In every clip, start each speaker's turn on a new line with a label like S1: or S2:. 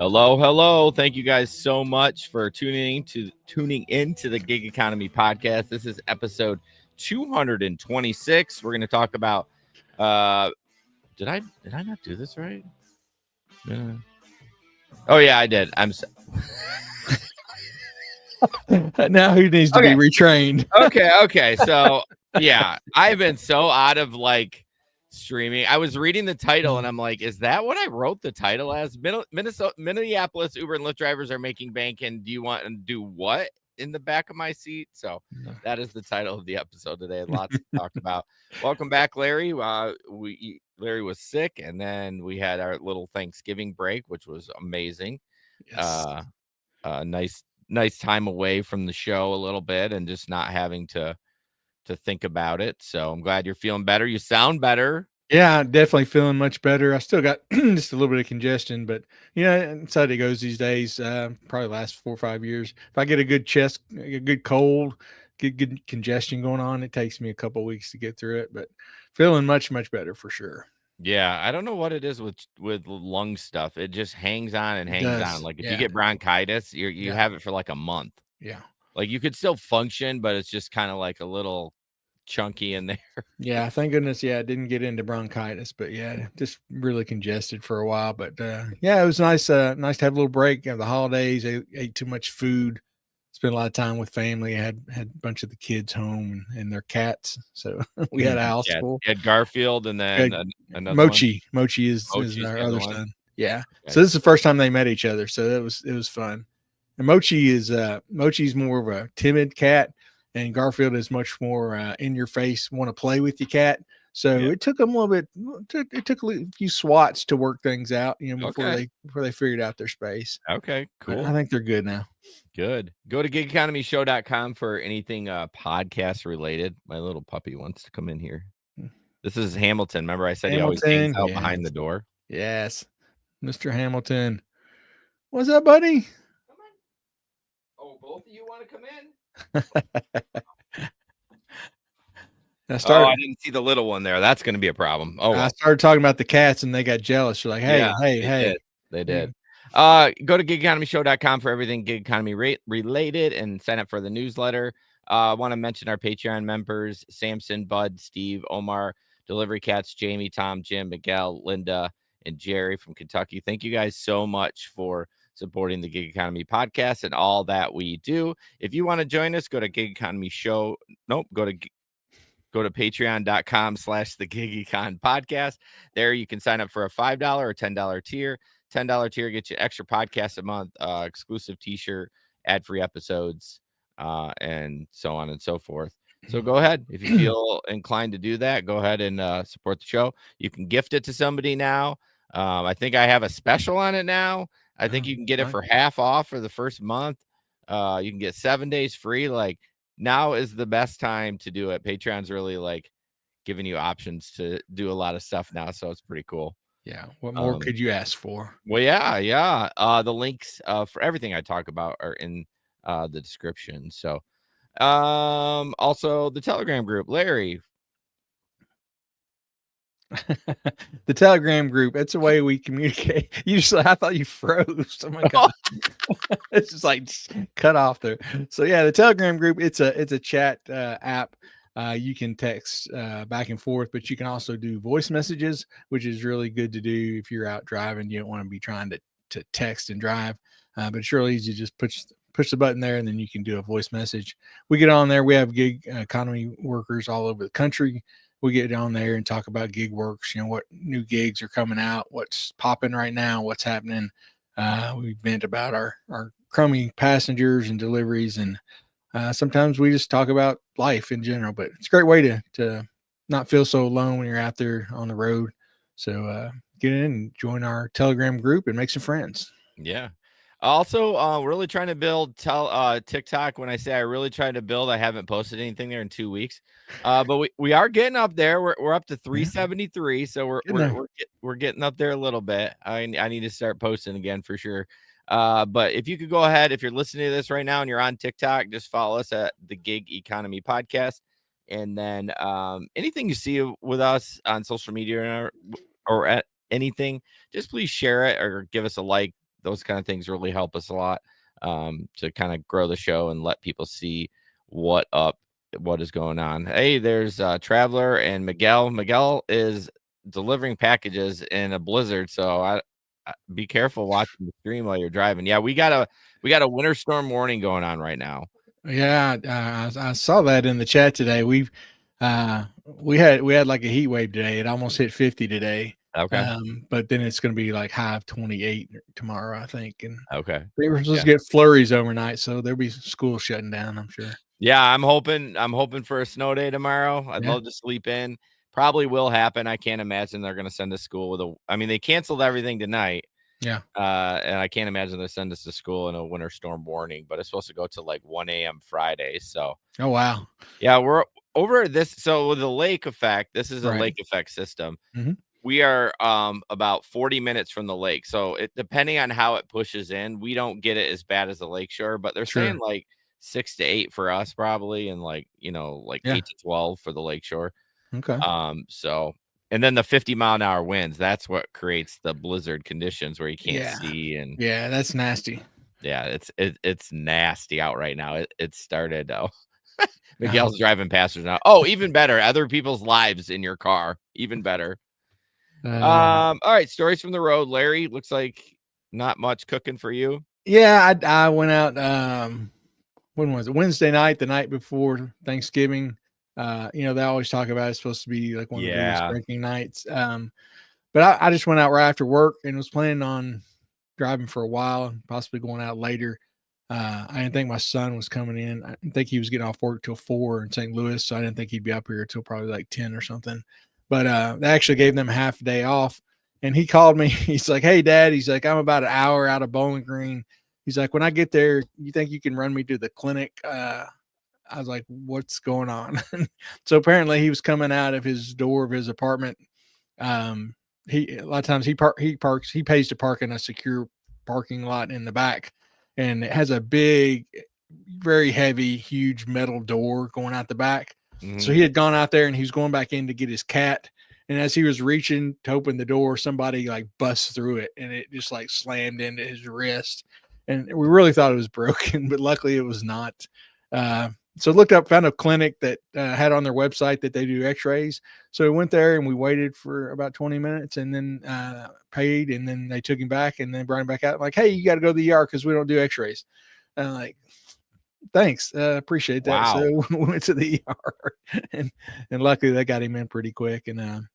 S1: Hello, hello. Thank you guys so much for tuning into the Gig Economy podcast. This is episode 226. We're going to talk about did I not do this right? Oh yeah, I did.
S2: Now who needs to be retrained?
S1: Okay. So, yeah, I've been so out of streaming. I was reading the title and I'm like, is that what I wrote the title as? Minneapolis Uber and Lyft drivers are making bank, and do you want to do what in the back of my seat? So that is the title of the episode today. Lots to talk about. Welcome back, Larry. Larry was sick, and then we had our little Thanksgiving break, which was amazing.
S2: Yes.
S1: Nice time away from the show a little bit and just not having to think about it. So I'm glad you're feeling better. You sound better.
S2: Yeah, definitely feeling much better. I still got just a little bit of congestion, but that's how it goes these days. Probably last 4 or 5 years. If I get a good chest, a good cold, get good congestion going on, it takes me a couple of weeks to get through it, but feeling much, much better for sure.
S1: Yeah, I don't know what it is with lung stuff. It just hangs on and hangs on. Like if you get bronchitis, you have it for like a month.
S2: Yeah.
S1: Like you could still function, but it's just kind of like a little chunky in there.
S2: Yeah, thank goodness. Yeah, I didn't get into bronchitis, but just really congested for a while. But it was nice. Nice to have a little break. The holidays, I ate too much food. Spent a lot of time with family. I had a bunch of the kids home and their cats, so we had a house full.
S1: You had Garfield, and then another
S2: Mochi. One. Mochi is our other son. Yeah. Okay. So this is the first time they met each other. So it was fun. And Mochi's more of a timid cat, and Garfield is much more in your face, want to play with your cat. So it took them a little bit. It took a few swats to work things out, before they figured out their space.
S1: Okay, cool.
S2: But I think they're good now.
S1: Good. Go to gigeconomyshow.com for anything podcast related. My little puppy wants to come in here. This is Hamilton. Remember I said he always hangs out behind the door?
S2: Yes. Mr. Hamilton. What's up, buddy?
S1: Come on. Oh, both of you want to come in? I didn't see the little one there. That's going to be a problem.
S2: I started talking about the cats and they got jealous. You're like, hey.
S1: They did. Go to gigeconomyshow.com for everything gig economy related and sign up for the newsletter. I want to mention our Patreon members: Samson, Bud, Steve, Omar, Delivery Cats, Jamie, Tom, Jim, Miguel, Linda, and Jerry from Kentucky. Thank you guys so much for supporting the Gig Economy podcast and all that we do. If you want to join us, go to Gig Economy Show. Go to patreon.com/the Gig Econ podcast. There you can sign up for a $5 or $10 tier. $10 tier gets you extra podcasts a month, exclusive t-shirt, ad-free episodes, and so on and so forth. So go ahead. If you feel inclined to do that, go ahead and support the show. You can gift it to somebody now. I think I have a special on it now. I think you can get it for half off for the first month. You can get 7 days free. Like, now is the best time to do it. Patreon's really giving you options to do a lot of stuff now. So it's pretty cool.
S2: Yeah. What more could you ask for?
S1: Well, yeah. The links for everything I talk about are in the description. So also the Telegram group, Larry.
S2: The Telegram group, it's a way we communicate. I thought you froze. Oh my god. It's just like cut off there. So the Telegram group, it's a chat app. You can text back and forth, but you can also do voice messages, which is really good to do if you're out driving. You don't want to be trying to text and drive, but it's really easy. Just push the button there, and then you can do a voice message. We get on there. We have gig economy workers all over the country. We get on there and talk about gig works, what new gigs are coming out, what's popping right now, what's happening. We vent about our crummy passengers and deliveries, and sometimes we just talk about life in general. But it's a great way to not feel so alone when you're out there on the road. So get in and join our Telegram group and make some friends.
S1: Yeah. Also, really trying to build TikTok. When I say I really tried to build, I haven't posted anything there in 2 weeks. But we are getting up there. We're up to 373, so we're getting up there a little bit. I need to start posting again for sure. But if you could go ahead, if you're listening to this right now and you're on TikTok, just follow us at the Gig Economy Podcast. And then anything you see with us on social media or at anything, just please share it or give us a like. those kind of things really help us a lot, to kind of grow the show and let people see what is going on. Hey, there's Traveler and Miguel. Miguel is delivering packages in a blizzard, so be careful watching the stream while you're driving. Yeah, we got a winter storm warning going on right now.
S2: Yeah, I saw that in the chat today. We had like a heat wave today. It almost hit 50 today.
S1: Okay.
S2: But then it's going to be like high of 28 tomorrow, I think. And
S1: Okay.
S2: they were supposed to get flurries overnight, so there'll be school shutting down, I'm sure.
S1: Yeah, I'm hoping for a snow day tomorrow. I'd love to sleep in. Probably will happen. I can't imagine they're going to send us to school they canceled everything tonight.
S2: Yeah.
S1: And I can't imagine they send us to school in a winter storm warning, but it's supposed to go to like 1 a.m. Friday. So,
S2: oh, wow.
S1: Yeah, we're over this. So with the lake effect, this is a
S2: Right.
S1: lake effect system.
S2: Mm-hmm.
S1: We are about 40 minutes from the lake. So depending on how it pushes in, we don't get it as bad as the lakeshore, but they're saying like 6 to 8 for us probably, and like 8 to 12 for the lakeshore.
S2: Okay.
S1: So, and then the 50-mile-an-hour winds, that's what creates the blizzard conditions where you can't see. And
S2: yeah, that's nasty.
S1: Yeah, it's nasty out right now. It started. Miguel's driving past us now. Oh, even better. Other people's lives in your car. Even better. All right, stories from the road. Larry, looks like not much cooking for you.
S2: Yeah, I went out. When was it? Wednesday night, the night before Thanksgiving. They always talk about it's supposed to be like one of the biggest drinking nights. But I just went out right after work and was planning on driving for a while and possibly going out later. I didn't think my son was coming in. I didn't think he was getting off work till 4 in St. Louis, so I didn't think he'd be up here till probably like 10 or something. But they actually gave them half a day off. And he called me. He's like, "Hey, Dad." He's like, "I'm about an hour out of Bowling Green." He's like, "When I get there, you think you can run me to the clinic?" I was like, "What's going on?" So apparently he was coming out of his door of his apartment. A lot of times he pays to park in a secure parking lot in the back, and it has a big, very heavy, huge metal door going out the back. Mm-hmm. So he had gone out there and he was going back in to get his cat. And as he was reaching to open the door, somebody like busts through it and it just like slammed into his wrist. And we really thought it was broken, but luckily it was not. So looked up, found a clinic that had on their website that they do x-rays. So we went there and we waited for about 20 minutes and then paid. And then they took him back and then brought him back out. Like, "Hey, you got to go to the ER because we don't do x-rays." And I'm like, "Thanks. Appreciate that."
S1: Wow.
S2: So we went to the ER and luckily they got him in pretty quick. And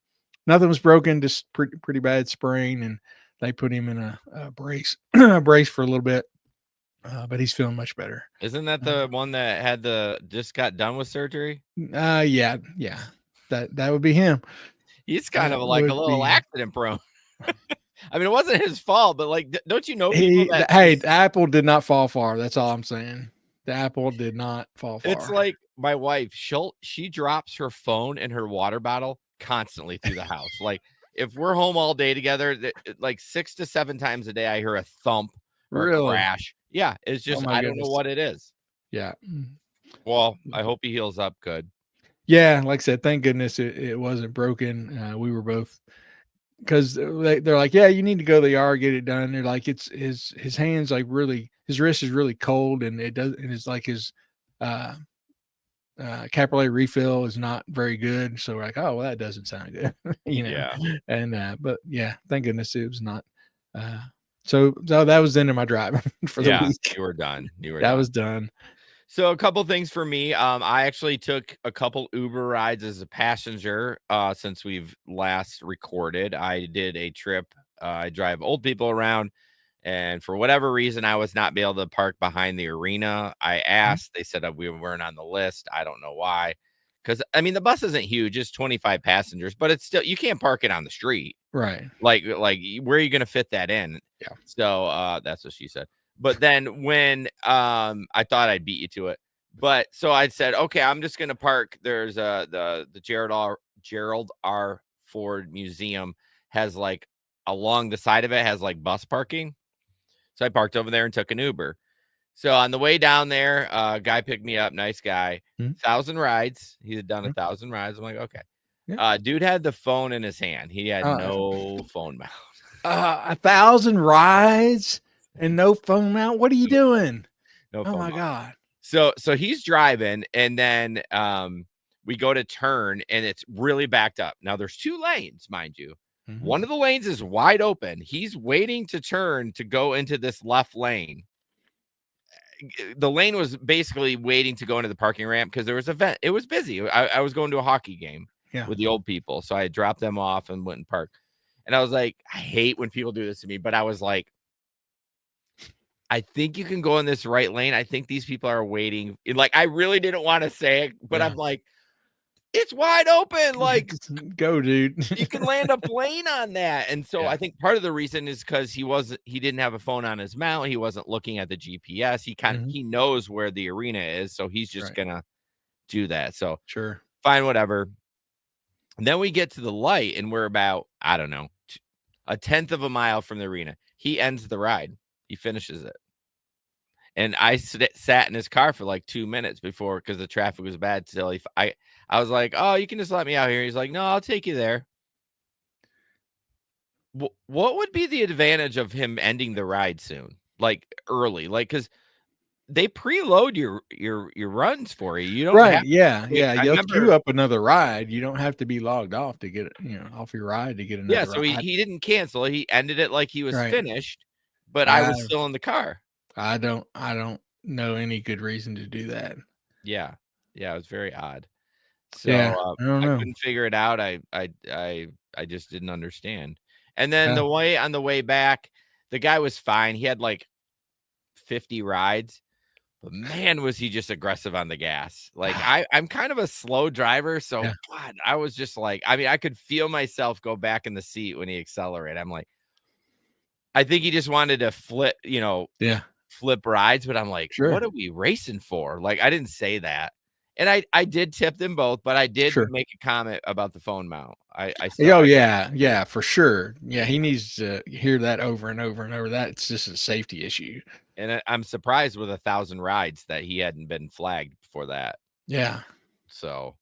S2: nothing was broken, just pretty bad sprain. And they put him in a brace, for a little bit. But he's feeling much better.
S1: Isn't that the one that just got done with surgery?
S2: Yeah. That would be him.
S1: He's kind of like a little accident prone. I mean, it wasn't his fault, but like, don't you know people that?
S2: Hey, the apple did not fall far. That's all I'm saying. The apple did not fall far.
S1: It's like my wife. She drops her phone and her water bottle constantly through the house. Like if we're home all day together, like 6 to 7 times a day, I hear a thump or a crash. Yeah, it's just I don't know what it is.
S2: Yeah.
S1: Well, I hope he heals up good.
S2: Yeah, like I said, thank goodness it wasn't broken. We were both, because they're like, "Yeah, you need to go to the ER, get it done." They're like, "It's his hands like really, his wrist is really cold, and it's like his capillary refill is not very good." So we're like, "Oh, well, that doesn't sound good," Yeah. And but yeah, thank goodness it was not. So that was the end of my driving for the week.
S1: You were done.
S2: That was done.
S1: So a couple things for me. I actually took a couple Uber rides as a passenger since we've last recorded. I did a trip. I drive old people around, and for whatever reason, I was not able to park behind the arena. I asked. They said we weren't on the list. I don't know why. Because, I mean, the bus isn't huge. It's 25 passengers, but it's still, you can't park it on the street.
S2: Right.
S1: Like where are you going to fit that in?
S2: Yeah.
S1: So that's what she said. But then when I thought I'd beat you to it. But so I said, okay, I'm just going to park. There's the Gerald R. Ford Museum has like along the side of it has like bus parking. So I parked over there and took an Uber. So on the way down there, guy picked me up. Nice guy. 1,000 rides. He had done 1,000 rides. I'm like, okay. Yeah. Dude had the phone in his hand. He had no phone mount.
S2: 1,000 rides. And no phone mount. What are you doing?
S1: No
S2: Oh
S1: phone
S2: my
S1: mount.
S2: God.
S1: So he's driving, and then we go to turn, and it's really backed up. Now there's 2 lanes, mind you.
S2: Mhm.
S1: One of the lanes is wide open. He's waiting to turn to go into this left lane. The lane was basically waiting to go into the parking ramp because there was an event. It was busy. I was going to a hockey game
S2: Yeah.
S1: with the old people, so I dropped them off and went and parked. And I was like, I hate when people do this to me, but I was like, I think you can go in this right lane. I think these people are waiting. And like, I really didn't want to say it, but
S2: Yeah.
S1: I'm like, it's wide open. Like,
S2: go, dude.
S1: you can land a plane on that. And so
S2: Yeah.
S1: I think part of the reason is because he didn't have a phone on his mount. He wasn't looking at the GPS. He knows where the arena is. So he's just gonna do that. So
S2: Sure.
S1: fine, whatever. And then we get to the light, and we're about, I don't know, a tenth of a mile from the arena. He ends the ride. He finishes it. And I sat in his car for like 2 minutes before, because the traffic was bad. Till I was like, "Oh, you can just let me out here." He's like, "No, I'll take you there." What would be the advantage of him ending the ride soon, like early, like, because they preload your runs for you. You don't have
S2: Right. Yeah.
S1: to wait.
S2: Yeah.
S1: I
S2: You'll
S1: remember,
S2: queue up another ride. You don't have to be logged off to get it, off your ride to get
S1: yeah.
S2: another
S1: So he
S2: ride.
S1: he didn't cancel. He ended it like he was
S2: Right.
S1: finished, but I
S2: I
S1: was still in the car.
S2: I don't know any good reason to do that.
S1: Yeah, yeah. It was very odd.
S2: Yeah.
S1: So,
S2: I don't
S1: I
S2: know.
S1: couldn't figure it out. I just didn't understand. And then
S2: Yeah.
S1: on the way back, the guy was fine. He had like 50 rides, but man, was he just aggressive on the gas. Like, I'm kind of a slow driver, so
S2: Yeah.
S1: God, I was just like, I mean, I could feel myself go back in the seat when he accelerated. I'm like, I think he just wanted to
S2: Yeah.
S1: flip rides, but I'm like,
S2: Sure.
S1: what are we racing for? Like, I didn't say that. And I did tip them both, but I did
S2: Sure.
S1: make a comment about the phone mount. I still
S2: Oh yeah, yeah, for sure. Yeah, he needs to hear that over and over and over. That's just a safety issue.
S1: and I'm surprised with 1,000 rides that he hadn't been flagged for that.
S2: Yeah,
S1: So,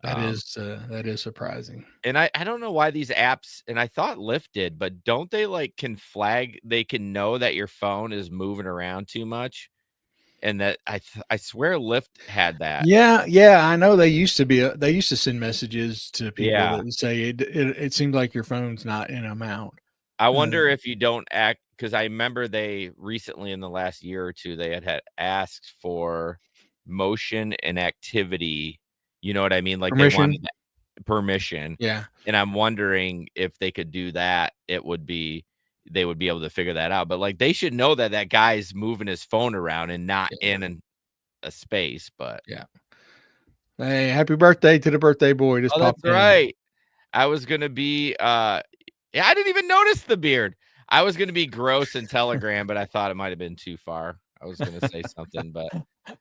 S2: that is surprising.
S1: and I don't know why these apps, and I thought Lyft did, but don't they like they can know that your phone is moving around too much, and that I swear Lyft had that.
S2: Yeah, yeah, I know they used to they used to send messages to people
S1: Yeah.
S2: that would say it seems like your phone's not in a mount.
S1: I wonder if you don't act, because I remember they recently in the last year or two, they had asked for motion and activity. You know what I mean? Like they
S2: Permission.
S1: wanted that permission.
S2: Yeah,
S1: And I'm wondering if they could do that, they would be able to figure that out. But like they should know that that guy's moving his phone around and not in a space. But
S2: yeah. Hey, happy birthday to the birthday boy. Just
S1: oh, that's
S2: popped in.
S1: right. I was gonna be yeah, I didn't even notice the beard. I was gonna be gross in Telegram, but I thought it might have been too far. I was gonna say something, but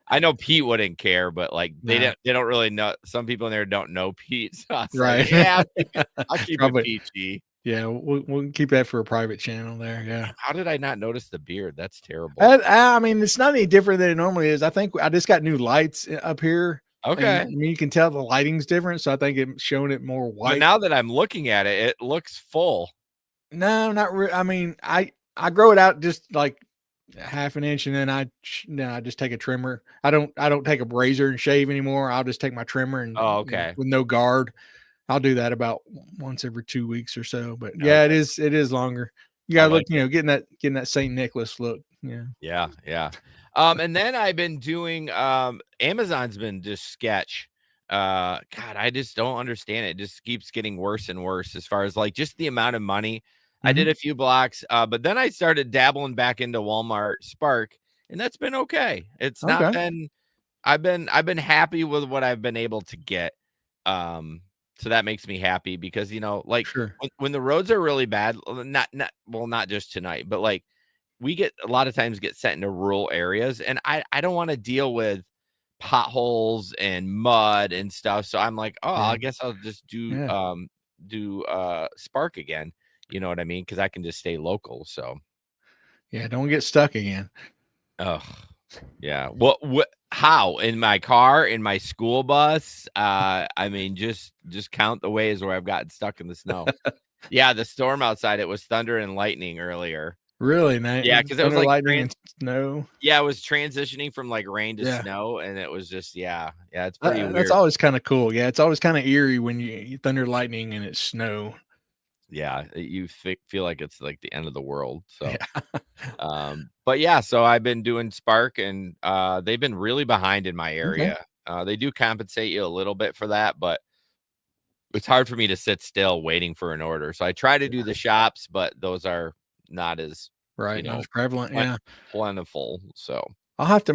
S1: I know Pete wouldn't care, but like
S2: Nah.
S1: they don't really know. Some people in there don't know Pete. So I was
S2: Right.
S1: like, yeah, I'll keep it
S2: Probably.
S1: PG.
S2: Yeah, we'll keep that for a private channel there. Yeah.
S1: How did I not notice the beard? That's terrible.
S2: I mean, it's not any different than it normally is. I think I just got new lights up here. And
S1: Okay.
S2: I mean, you can tell the lighting's different. So I think it's showing it more
S1: But
S2: white.
S1: now that I'm looking at it, it looks full.
S2: No, not really. I mean, I grow it out just like half an inch, and then I just take a trimmer. I don't take a razor and shave anymore. I'll just take my trimmer and
S1: Oh, okay.
S2: with no guard. I'll do that about once every 2 weeks or so. But yeah,
S1: Okay.
S2: it is longer. You
S1: I
S2: gotta look,
S1: like it.
S2: getting that St. Nicholas look. Yeah.
S1: Yeah, yeah. And then I've been doing Amazon's been just sketch. God, I just don't understand it. It just keeps getting worse and worse as far as like just the amount of money. I did a few blocks, but then I started dabbling back into Walmart Spark, and that's been okay. It's not
S2: Okay.
S1: been I've been happy with what I've been able to get. So that makes me happy because like
S2: Sure.
S1: when the roads are really bad, not just tonight, but like we get a lot of times get sent into rural areas, and I don't want to deal with potholes and mud and stuff. So I'm like, oh,
S2: Yeah.
S1: I guess I'll just
S2: Yeah.
S1: do Spark again. You know what I mean? Because I can just stay local. So
S2: Yeah. Don't get stuck again.
S1: oh yeah. What how in my car, in my school bus? I mean, just count the ways where I've gotten stuck in the snow. Yeah, the storm outside, it was thunder and lightning earlier.
S2: Really? Night?
S1: Yeah, because it was
S2: Thunder,
S1: like
S2: lightning, and snow.
S1: yeah, it was transitioning from like rain to
S2: Yeah.
S1: snow, and it was just yeah, it's pretty
S2: That's
S1: weird.
S2: always kind of cool. Yeah, it's always kind of eerie when you thunder, lightning, and it's snow.
S1: Yeah, you feel like it's like the end of the world. So,
S2: Yeah.
S1: but yeah, so I've been doing Spark, and they've been really behind in my
S2: Okay.
S1: area. They do compensate you a little bit for that, but it's hard for me to sit still waiting for an order. So I try to do the shops, but those are not as,
S2: Right. Not as prevalent. Yeah.
S1: plentiful. So
S2: I'll have to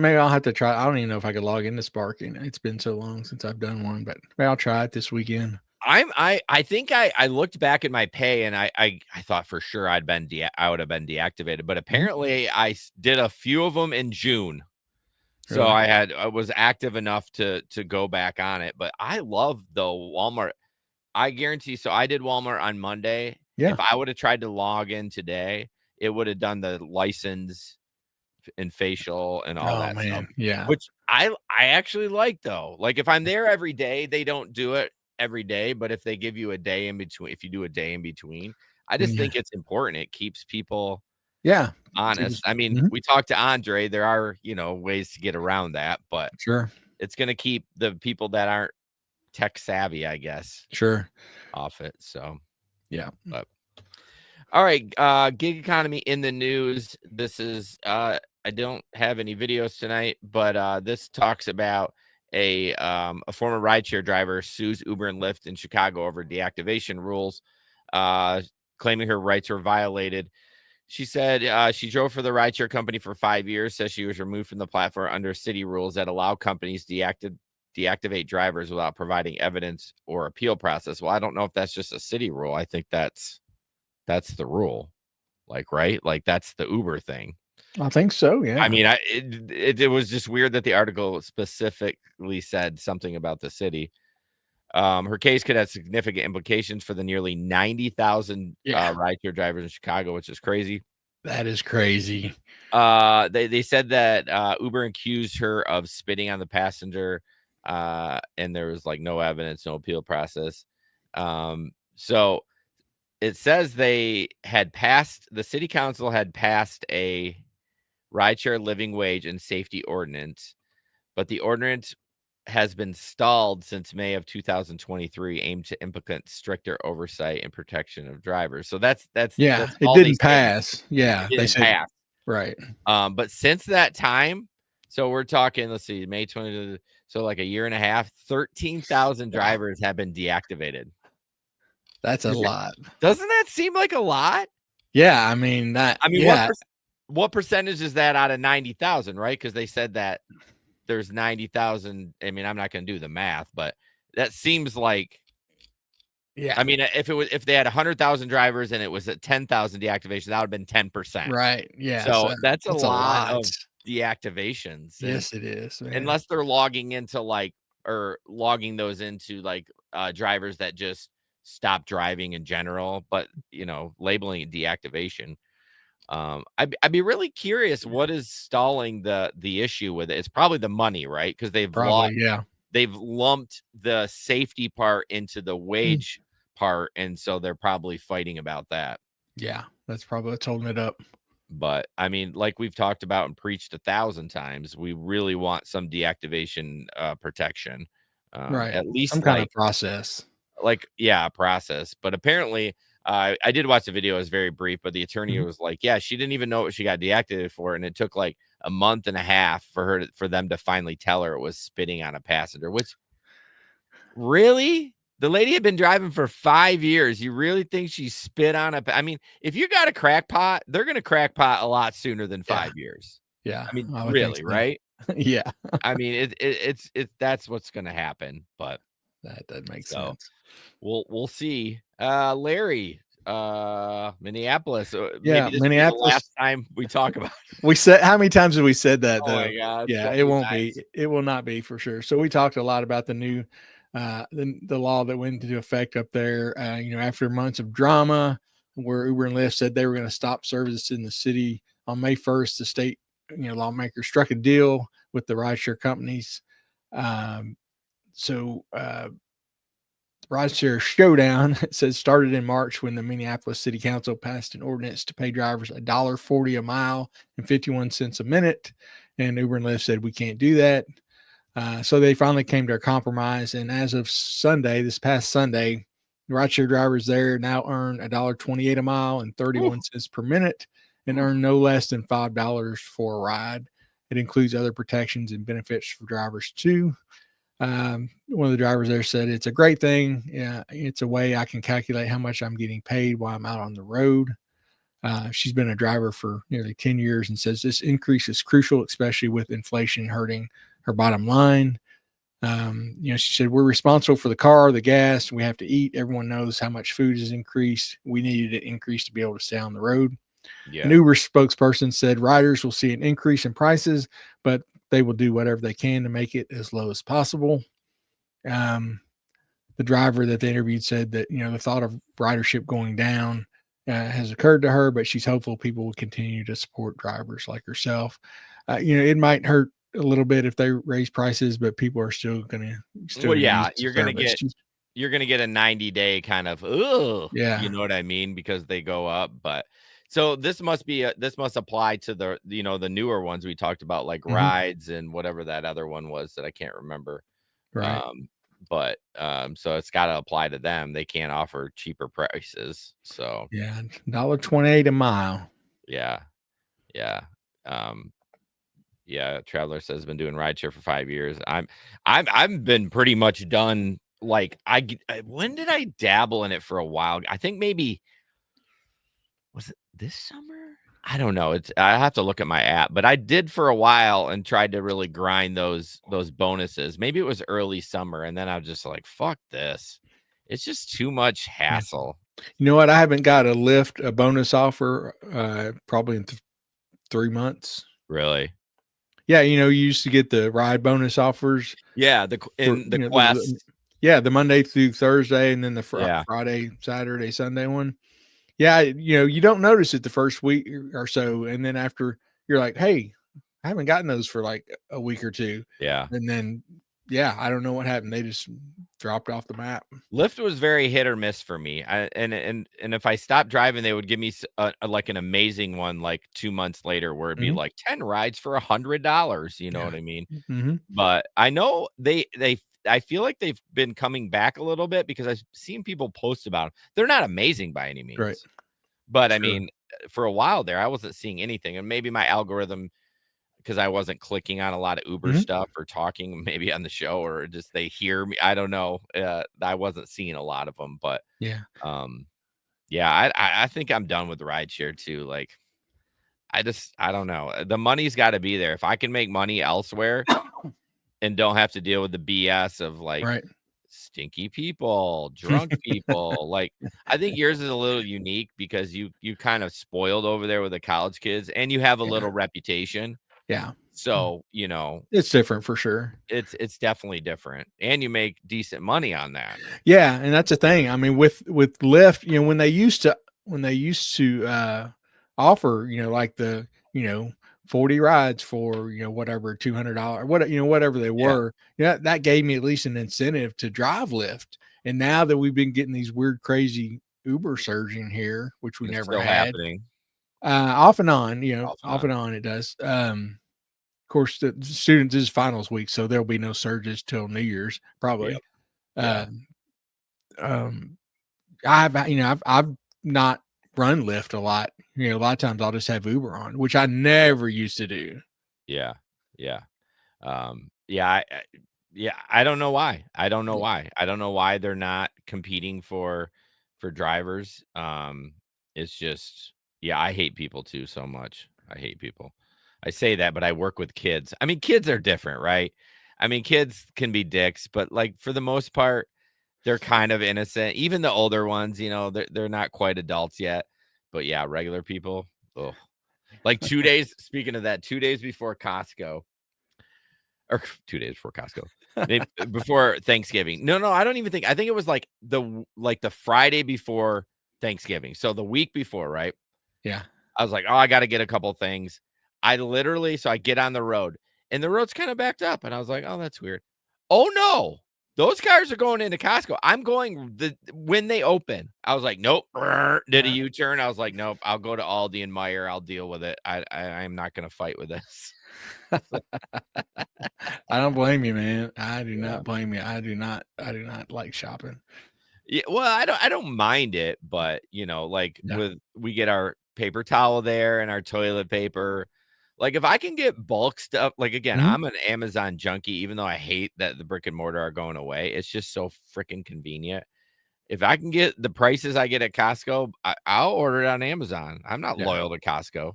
S2: try. I don't even know if I could log into Spark. It's been so long since I've done one, but maybe I'll try it this weekend.
S1: I think I looked back at my pay, and I thought for sure I would have been deactivated, but apparently I did a few of them in June. So
S2: Really?
S1: I was active enough to go back on it. But I love the Walmart. I guarantee. So I did Walmart on Monday.
S2: Yeah.
S1: If I would have tried to log in today, it would have done the license and facial and all that stuff.
S2: Yeah.
S1: Which I actually like though. Like if I'm there every day, they don't do it every day, but if they give you a day in between, if you do a day in between, I just think it's important. It keeps people honest. I mean, we talked to Andre. There are, ways to get around that, but
S2: sure,
S1: it's going to keep the people that aren't tech savvy, I guess, off it. So,
S2: yeah.
S1: But all right, gig economy in the news. This is I don't have any videos tonight, but this talks about a former rideshare driver sues Uber and Lyft in Chicago over deactivation rules, claiming her rights were violated. She said she drove for the rideshare company for 5 years, says she was removed from the platform under city rules that allow companies deactivate drivers without providing evidence or appeal process. Well, I don't know if that's just a city rule. I think that's the rule, like, right? Like that's the Uber thing.
S2: I think so. Yeah.
S1: I mean, it was just weird that the article specifically said something about the city. Her case could have significant implications for the nearly 90,000 rideshare drivers in Chicago, which is crazy.
S2: That is crazy.
S1: They said that Uber accused her of spitting on the passenger, and there was like no evidence, no appeal process. So it says the city council had passed a rideshare living wage and safety ordinance, but the ordinance has been stalled since May of 2023, aimed to implement stricter oversight and protection of drivers. So that's
S2: it
S1: all
S2: didn't pass. Yeah,
S1: they said pass.
S2: Right.
S1: But since that time, so we're talking, let's see, May 20, so like a year and a half, 13,000 drivers have been deactivated.
S2: That's a lot.
S1: Doesn't that seem like a lot?
S2: Yeah, I mean
S1: what percentage is that out of 90,000, right? Because they said that there's 90,000. I mean, I'm not going to do the math, but that seems like, I mean, if they had 100,000 drivers and it was at 10,000 deactivations, that would have been 10%.
S2: Right. Yeah.
S1: So that's a lot of deactivations.
S2: Yes, it is. Man.
S1: Unless they're logging those into drivers that just stop driving in general, but labeling it deactivation. I'd be really curious what is stalling the issue with it. It's probably the money, right? Because they've lumped the safety part into the wage part, and so they're probably fighting about that.
S2: Yeah, that's probably what's holding it up.
S1: But I mean, like we've talked about and preached 1,000 times, we really want some deactivation protection,
S2: right?
S1: At least
S2: some kind of process.
S1: Process. But apparently, I did watch the video. It was very brief, but the attorney was like, "Yeah, she didn't even know what she got deactivated for, and it took like a month and a half for them to finally tell her it was spitting on a passenger." Which, really, the lady had been driving for 5 years. You really think she spit on a? I mean, if you got a crackpot, they're gonna crackpot a lot sooner than 5 years.
S2: Yeah,
S1: I mean, really, right?
S2: Yeah.
S1: I mean, it's that's what's gonna happen, but
S2: that makes sense.
S1: We'll see. Larry, Minneapolis.
S2: Maybe this
S1: Minneapolis. Will be the last time we talk about it.
S2: We said, how many times have we said that?
S1: Oh my God.
S2: Yeah, it won't be. It will not be for sure. So we talked a lot about the new, the law that went into effect up there. After months of drama, where Uber and Lyft said they were going to stop services in the city on May 1st, the state, lawmakers struck a deal with the rideshare companies. rideshare showdown. It says started in March when the Minneapolis City Council passed an ordinance to pay drivers $1.40 a mile and 51 cents a minute. And Uber and Lyft said we can't do that. So they finally came to a compromise. And as of Sunday, this past Sunday, rideshare drivers there now earn $1.28 a mile and 31 cents per minute and earn no less than $5 for a ride. It includes other protections and benefits for drivers too. One of the drivers there said, it's a great thing. Yeah, it's a way I can calculate how much I'm getting paid while I'm out on the road. She's been a driver for nearly 10 years and says this increase is crucial, especially with inflation hurting her bottom line. She said, we're responsible for the car, the gas, we have to eat. Everyone knows how much food has increased. We needed it increased to be able to stay on the road. Yeah. An Uber spokesperson said riders will see an increase in prices, but they will do whatever they can to make it as low as possible. The driver that they interviewed said that, the thought of ridership going down has occurred to her, but she's hopeful people will continue to support drivers like herself. It might hurt a little bit if they raise prices, but people are still going to.
S1: Well, yeah, you're going to get a 90-day kind of, you know what I mean? Because they go up, but so this must apply to the, the newer ones we talked about, like rides and whatever that other one was that I can't remember.
S2: Right.
S1: So it's got to apply to them. They can't offer cheaper prices. So
S2: yeah, $1.28 a mile.
S1: Yeah. Traveler says been doing rideshare for 5 years. I've been pretty much done. Like when did I dabble in it for a while? I think maybe was it this summer? I don't know. I have to look at my app, but I did for a while and tried to really grind those bonuses. Maybe it was early summer, and then I was just like, fuck this. It's just too much hassle.
S2: You know what? I haven't got a bonus offer probably in 3 months.
S1: Really?
S2: Yeah, you used to get the ride bonus offers.
S1: Yeah, the Quest.
S2: The Monday through Thursday, and then the Friday, Saturday, Sunday one. Yeah, you don't notice it the first week or so, and then after you're like, hey, I haven't gotten those for like a week or two.
S1: Yeah.
S2: And then, I don't know what happened. They just dropped off the map.
S1: Lyft was very hit or miss for me. And if I stopped driving, they would give me like an amazing one like 2 months later where it'd be like 10 rides for $100. You know what I mean?
S2: Mm-hmm.
S1: But I know I feel like they've been coming back a little bit because I've seen people post about them. They're not amazing by any means.
S2: Right.
S1: But I mean, for a while there, I wasn't seeing anything. And maybe my algorithm, because I wasn't clicking on a lot of Uber stuff or talking maybe on the show, or just they hear me. I don't know. I wasn't seeing a lot of them, but I think I'm done with rideshare too. Like, I don't know. The money's got to be there. If I can make money elsewhere and don't have to deal with the BS of like stinky people, drunk people. Like, I think yours is a little unique because you kind of spoiled over there with the college kids and you have a little reputation.
S2: Yeah.
S1: So,
S2: it's different for sure.
S1: It's definitely different. And you make decent money on that.
S2: Yeah. And that's the thing. I mean, with Lyft, when they used to offer, like the, 40 rides for, whatever, $200, whatever they were, that gave me at least an incentive to drive Lyft. And now that we've been getting these weird, crazy Uber surging here, which we never had,
S1: happening.
S2: Off and on, off and on it does. Of course, the students is finals week, so there'll be no surges till New Year's probably. Yep. I've not run Lyft a lot. A lot of times I'll just have Uber on, which I never used to do.
S1: Yeah. I don't know why. I don't know why they're not competing for drivers. It's just, I hate people too so much. I hate people. I say that, but I work with kids. I mean, kids are different, right? I mean, kids can be dicks, but like for the most part, they're kind of innocent. Even the older ones, they're not quite adults yet. But yeah, regular people. Oh, like 2 days. Speaking of that, 2 days before Costco, or 2 days before Costco, maybe before Thanksgiving. No, I don't even think. I think it was like the Friday before Thanksgiving. So the week before, right?
S2: Yeah.
S1: I was like, oh, I got to get a couple things. I get on the road, and the road's kind of backed up, and I was like, oh, that's weird. Oh no, Those cars are going into Costco. I'm going when they open. I was like, nope. Did a U-turn. I was like, nope. I'll go to Aldi and Meyer. I'll deal with it. I'm not going to fight with this.
S2: I don't blame you, man. I do not blame you. I do not like shopping.
S1: Yeah, well, I don't mind it, but like we get our paper towel there and our toilet paper. Like if I can get bulk stuff, like again, I'm an Amazon junkie, even though I hate that the brick and mortar are going away. It's just so freaking convenient. If I can get the prices I get at Costco, I'll order it on Amazon. I'm not loyal to Costco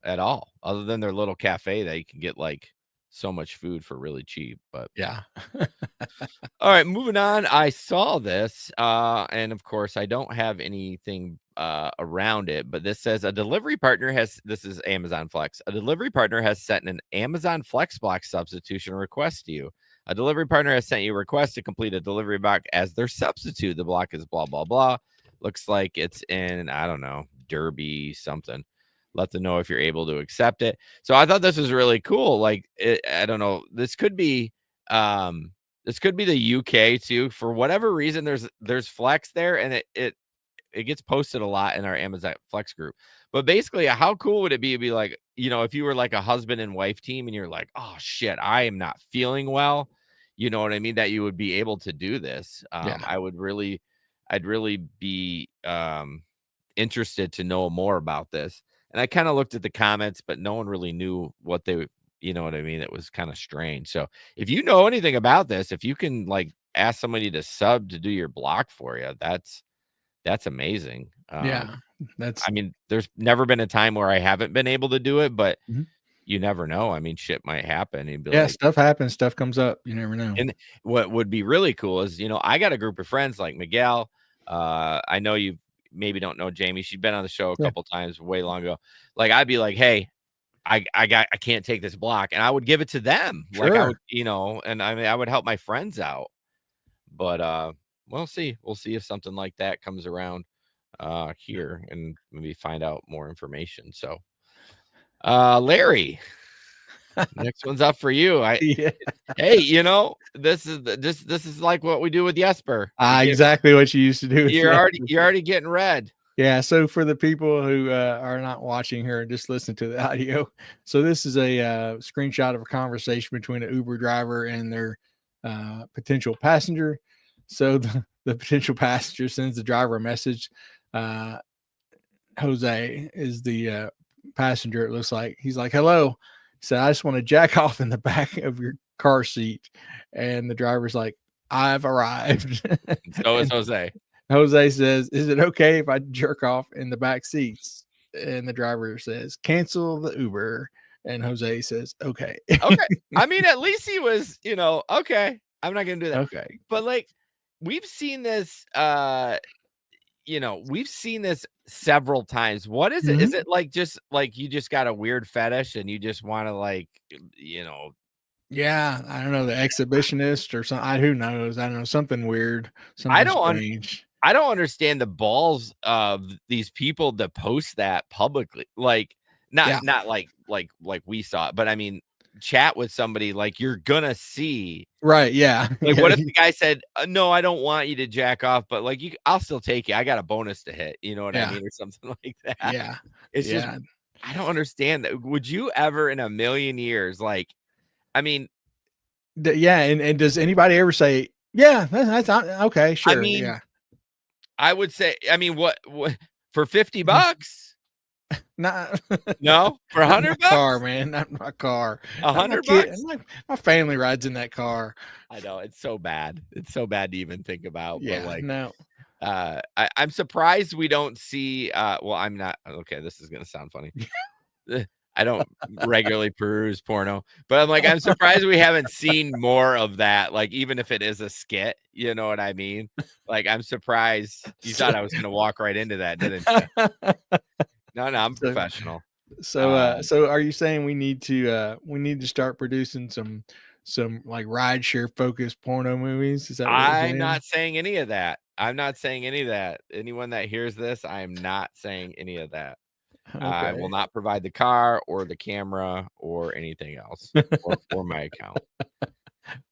S1: at all, other than their little cafe that you can get like so much food for really cheap. But
S2: yeah.
S1: all right, moving on. I saw this, and of course, I don't have anything around it, but this says a delivery partner has. This is Amazon Flex. A delivery partner has sent an Amazon Flex block substitution request to you. A delivery partner has sent you a request to complete a delivery block as their substitute. The block is blah blah blah. Looks like it's in I don't know Derby something. Let them know if you're able to accept it. So I thought this was really cool. Like I don't know. This could be. This could be the UK too. For whatever reason, there's Flex there, and it gets posted a lot in our Amazon Flex group. But basically, how cool would it be to be like, if you were like a husband and wife team, and you're like, oh shit, I am not feeling well. You know what I mean? That you would be able to do this. I'd really be interested to know more about this. And I kind of looked at the comments, but no one really knew what they. You know what I mean? It was kind of strange. So if you know anything about this, if you can like ask somebody to sub to do your block for you, that's amazing. I mean, there's never been a time where I haven't been able to do it, but you never know. I mean, shit might happen. And be like,
S2: stuff happens, stuff comes up. You never know.
S1: And what would be really cool is, I got a group of friends like Miguel. I know you maybe don't know Jamie. She's been on the show a couple times way long ago. Like I'd be like, hey, I can't take this block, and I would give it to them.
S2: Sure.
S1: Like I would, and I mean, I would help my friends out, but, we'll see if something like that comes around, here and maybe find out more information. So, Larry, next one's up for you. Hey, this is like what we do with Jesper.
S2: Exactly what you used to do.
S1: You're already getting red.
S2: Yeah, so for the people who are not watching here and just listen to the audio, so this is a screenshot of a conversation between an Uber driver and their potential passenger. So the potential passenger sends the driver a message. Jose is the passenger, it looks like. He's like, hello. He said, I just want to jack off in the back of your car seat. And the driver's like, I've arrived.
S1: So is Jose.
S2: Jose says, is it okay if I jerk off in the back seats? And the driver says, cancel the Uber. And Jose says, okay.
S1: Okay. I mean, at least he was, okay, I'm not going to do that.
S2: Okay.
S1: But like, we've seen this, we've seen this several times. What is it? Is it like, just like, you just got a weird fetish and you just want to like,
S2: yeah, I don't know, the exhibitionist or something. Who knows? I don't know, something weird. Something strange.
S1: I don't understand the balls of these people that post that publicly. Like, not like we saw it, but I mean, chat with somebody like you're gonna see.
S2: Right. Yeah.
S1: Like, what if the guy said, no, I don't want you to jack off, but like, I'll still take you. I got a bonus to hit. You know what I mean? Or something like that.
S2: Yeah.
S1: It's just, I don't understand that. Would you ever in a million years, like, I mean,
S2: and does anybody ever say, yeah, that's okay, sure.
S1: I mean, I would say, I mean, what for $50?
S2: Nah.
S1: No, for $100?
S2: Car, man, not my car.
S1: $100?
S2: My family rides in that car.
S1: I know, it's so bad. It's so bad to even think about.
S2: Yeah,
S1: but like,
S2: no.
S1: I'm surprised we don't see. Well, I'm not. Okay, this is gonna sound funny. I don't regularly peruse porno, but I'm surprised we haven't seen more of that. Like, even if it is a skit, you know what I mean? Like, I'm surprised you thought I was going to walk right into that, didn't you? No, I'm professional.
S2: So are you saying we need to start producing some like rideshare focused porno movies? Is that what
S1: I'm not saying any of that. I'm not saying any of that. Anyone that hears this, I am not saying any of that. Okay. I will not provide the car or the camera or anything else or my account.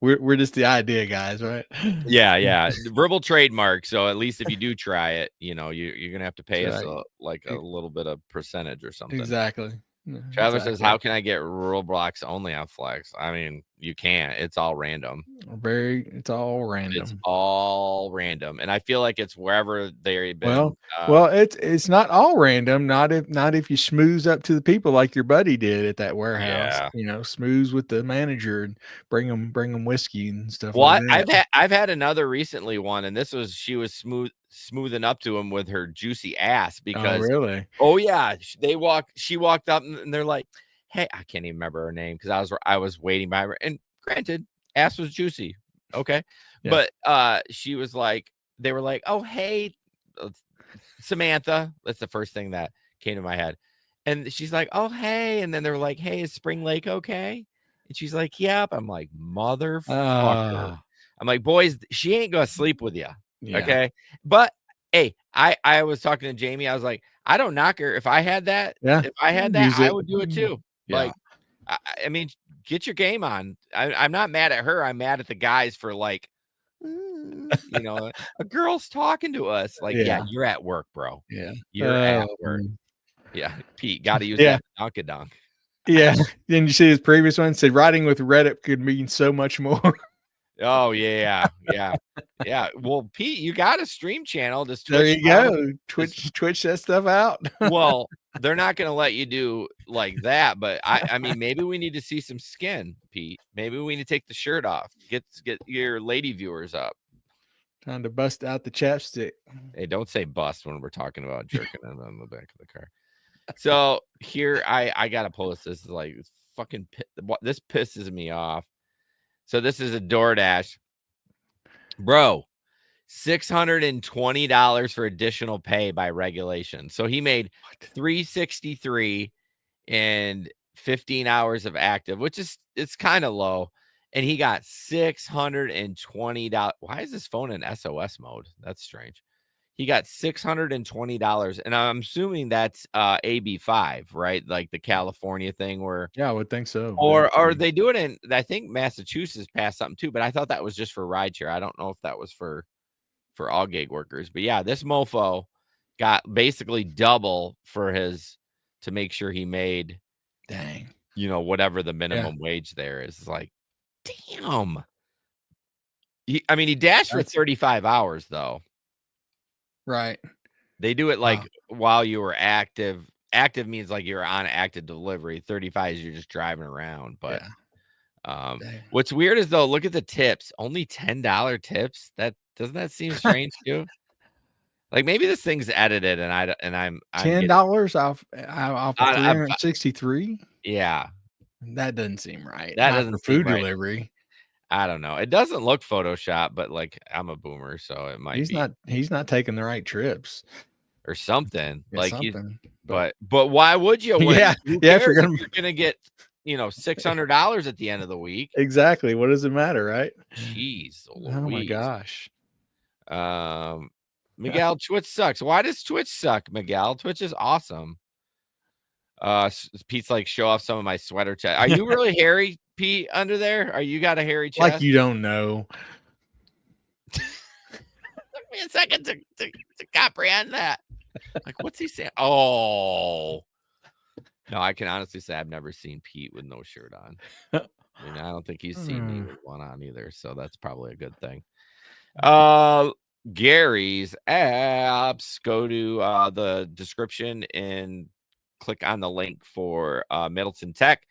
S2: We're just the idea guys, right?
S1: Yeah. Verbal trademark. So at least if you do try it, you're gonna have to pay us
S2: Right.
S1: a little bit of percentage or something.
S2: Exactly.
S1: Traveler says,
S2: Exactly.
S1: "How can I get Roblox only on Flex?" I mean, you can't. It's all random.
S2: It's all random.
S1: It's all random, and I feel like it's wherever they've been.
S2: Well, it's not all random. Not if you schmooze up to the people like your buddy did at that warehouse.
S1: Yeah.
S2: Schmooze with the manager and bring them whiskey and stuff
S1: Well,
S2: like that.
S1: I've had another recently one, and she was smoothing up to him with her juicy ass
S2: Oh,
S1: because
S2: really?
S1: oh yeah, she walked up and they're like, "Hey," I can't even remember her name because I was waiting by her, and granted, ass was juicy, okay,
S2: Yeah.
S1: but she was like, they were like, "Oh hey, Samantha," that's the first thing that came to my head, and she's like, "Oh hey," and then they were like, "Hey, is Spring Lake okay?" And she's like, "Yep." I'm like, "Motherfucker." I'm like, "Boys, she ain't gonna sleep with you."
S2: Yeah.
S1: Okay. But hey, I was talking to Jamie. I was like, I don't knock her. If I had that,
S2: Yeah. Use
S1: I
S2: it.
S1: would do it too.
S2: Yeah.
S1: Like, I mean, get your game on. I'm not mad at her. I'm mad at the guys for like, a girl's talking to us. Like, yeah,
S2: Yeah.
S1: you're at work, bro.
S2: Yeah.
S1: You're at work. Yeah, Pete, got to use
S2: Yeah.
S1: that donkadonk.
S2: Yeah. Then you see his previous one said riding with Reddit could mean so much more.
S1: Oh yeah. Well, Pete, you got a stream channel. Does
S2: There
S1: Twitch
S2: you go. Twitch that stuff out.
S1: Well, they're not gonna let you do like that, but I mean, maybe we need to see some skin, Pete. Maybe we need to take the shirt off. Get your lady viewers up.
S2: Time to bust out the chapstick.
S1: Hey, don't say bust when we're talking about jerking it on the back of the car. So here, I gotta post this. Is like fucking this pisses me off. So this is a DoorDash, bro. $620 for additional pay by regulation. So he made $363 and 15 hours of active, which is it's kind of low. And he got $620. Why is this phone in SOS mode? That's strange. He got $620, and I'm assuming that's AB5, right? Like the California thing where
S2: Yeah, I would think so.
S1: or they do it in, I think Massachusetts passed something too, but I thought that was just for rideshare. I don't know if that was for all gig workers. But yeah, this mofo got basically double for his to make sure he made
S2: Dang.
S1: whatever the minimum wage there is. It's like, damn. He dashed for 35 hours though.
S2: Right.
S1: They do it like while you were active. Active means like you're on active delivery. 35 is you're just driving around. But what's weird is though, look at the tips. Only $10 tips. Doesn't that seem strange too? Like maybe this thing's edited and I'm
S2: $10 off of 363.
S1: Yeah,
S2: that doesn't seem right.
S1: That
S2: Not
S1: doesn't
S2: for
S1: seem
S2: food
S1: right.
S2: delivery.
S1: I don't know. It doesn't look Photoshop, but like I'm a boomer, so it might be.
S2: He's not taking the right trips
S1: or something.
S2: Yeah,
S1: like
S2: something.
S1: But why would you?
S2: Yeah,
S1: if you're gonna get $600 at the end of the week.
S2: Exactly. What does it matter, right?
S1: Jeez,
S2: oh my gosh.
S1: Miguel, Twitch sucks. Why does Twitch suck, Miguel? Twitch is awesome. Pete's like, show off some of my sweater chest. Are you really hairy, Pete, under there? Are you got a hairy chest?
S2: Like you don't know.
S1: Took me a second to comprehend that. Like, what's he saying? Oh. No, I can honestly say I've never seen Pete with no shirt on. I mean, I don't think he's seen me with one on either, so that's probably a good thing. Gary's apps. Go to the description and click on the link for Middleton Tech.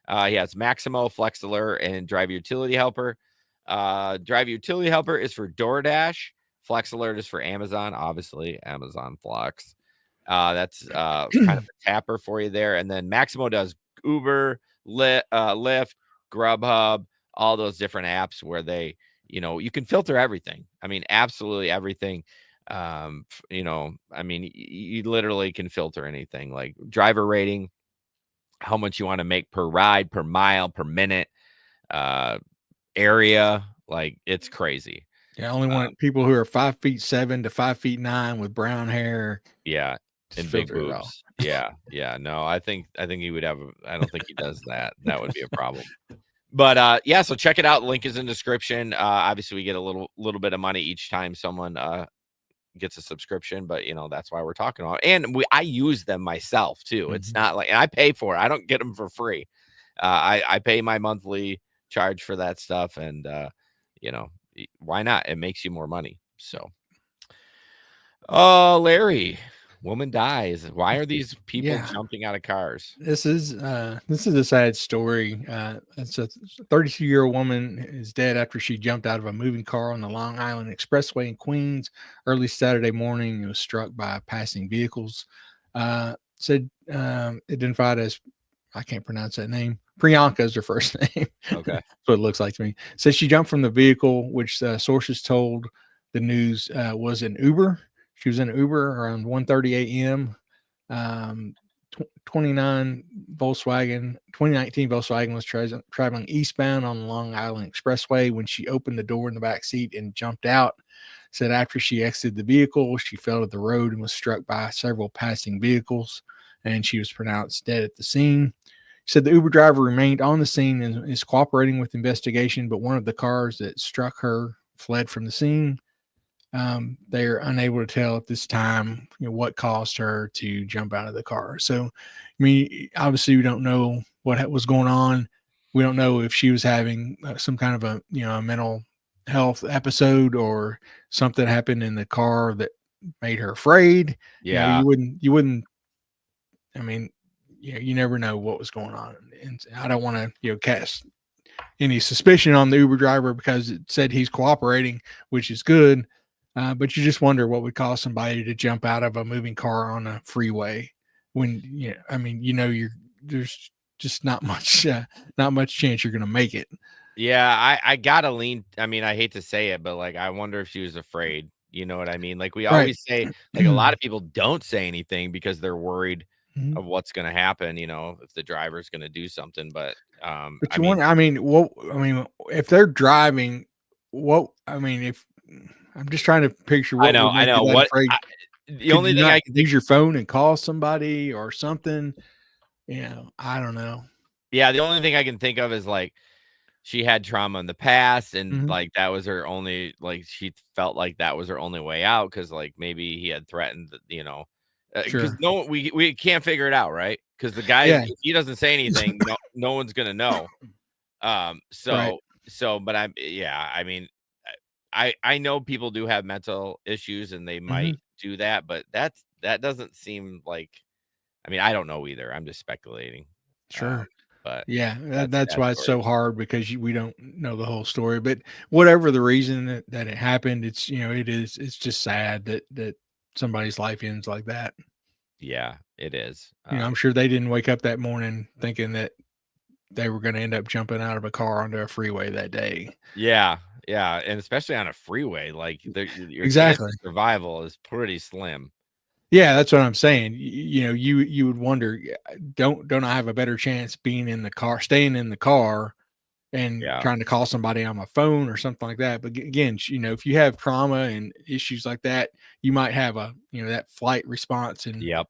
S1: He has Maximo, Flex Alert, and Drive Utility Helper. Drive Utility Helper is for DoorDash. Flex Alert is for Amazon, obviously, Amazon Flex. That's kind of a tapper for you there. And then Maximo does Uber, Lyft, Grubhub, all those different apps where they, you can filter everything. I mean, absolutely everything. I mean, you literally can filter anything like driver rating, how much you want to make per ride, per mile, per minute, area. Like, it's crazy.
S2: Yeah, I only want people who are 5'7" to 5'9" with brown hair.
S1: Yeah. And big boobs. Yeah. No, I think he would have. I don't think he does that. That would be a problem. But yeah, so check it out. Link is in the description. Obviously we get a little bit of money each time someone gets a subscription, but that's why we're talking about it. And I use them myself too. It's not like, and I pay for it. I don't get them for free. I pay my monthly charge for that stuff, and why not? It makes you more money. So Larry, woman dies. Why are these people jumping out of cars?
S2: This is a sad story. It's a 32-year-old woman is dead after she jumped out of a moving car on the Long Island Expressway in Queens early Saturday morning. It was struck by passing vehicles. Said identified as, I can't pronounce that name. Priyanka is her first name.
S1: Okay.
S2: That's what it looks like to me. Said she jumped from the vehicle, which sources told the news was an Uber. She was in an Uber around 1:30 a.m. 2019 Volkswagen was traveling eastbound on the Long Island Expressway when she opened the door in the back seat and jumped out. Said after she exited the vehicle, she fell to the road and was struck by several passing vehicles, and she was pronounced dead at the scene. Said the Uber driver remained on the scene and is cooperating with the investigation, but one of the cars that struck her fled from the scene. They're unable to tell at this time what caused her to jump out of the car. So, I mean, obviously we don't know what was going on. We don't know if she was having some kind of a a mental health episode or something happened in the car that made her afraid.
S1: Yeah.
S2: You wouldn't. I mean, you never know what was going on, and I don't want to cast any suspicion on the Uber driver because it said he's cooperating, which is good. But you just wonder what would cause somebody to jump out of a moving car on a freeway when there's just not much chance you're going to make it.
S1: Yeah, I gotta lean. I mean, I hate to say it, but like, I wonder if she was afraid. You know what I mean? Like, we always say, like, a lot of people don't say anything because they're worried of what's going to happen. If the driver's going to do something. But
S2: if they're driving, if I'm just trying to picture what
S1: I know what. The only thing I can
S2: use your phone and call somebody or something. I don't know.
S1: Yeah, the only thing I can think of is like she had trauma in the past, and like that was her only, like she felt like that was her only way out because like maybe he had threatened, because we can't figure it out, right? Because the guy, if he doesn't say anything, no one's gonna know. But I mean, I know people do have mental issues and they might do that, but that doesn't seem like, I mean, I don't know either. I'm just speculating.
S2: Sure.
S1: But
S2: that's why it's so hard because we don't know the whole story. But whatever the reason that it happened, it's it's just sad that somebody's life ends like that.
S1: Yeah, it is.
S2: I'm sure they didn't wake up that morning thinking that they were going to end up jumping out of a car onto a freeway that day.
S1: Yeah, and especially on a freeway, like your chance of survival is pretty slim.
S2: Yeah, that's what I'm saying. You would wonder, don't I have a better chance being in the car, staying in the car, and trying to call somebody on my phone or something like that. But again, if you have trauma and issues like that, you might have that flight response, and you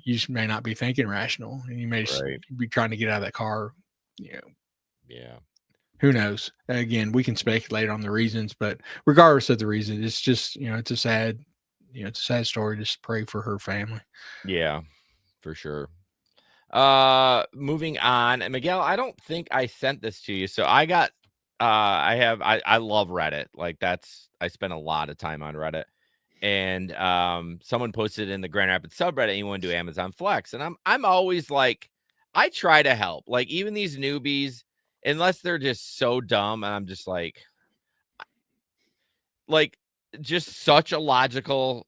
S2: just may not be thinking rational, and you may just be trying to get out of that car.
S1: Yeah.
S2: Who knows? Again, we can speculate on the reasons, but regardless of the reason, it's just it's a sad. It's a sad story. Just pray for her family.
S1: Yeah, for sure. Moving on. And Miguel, I don't think I sent this to you. So I got I love Reddit. Like I spend a lot of time on Reddit. And someone posted in the Grand Rapids subreddit, you want to do Amazon Flex. And I'm always like, I try to help. Like even these newbies, unless they're just so dumb, and I'm just like just such a logical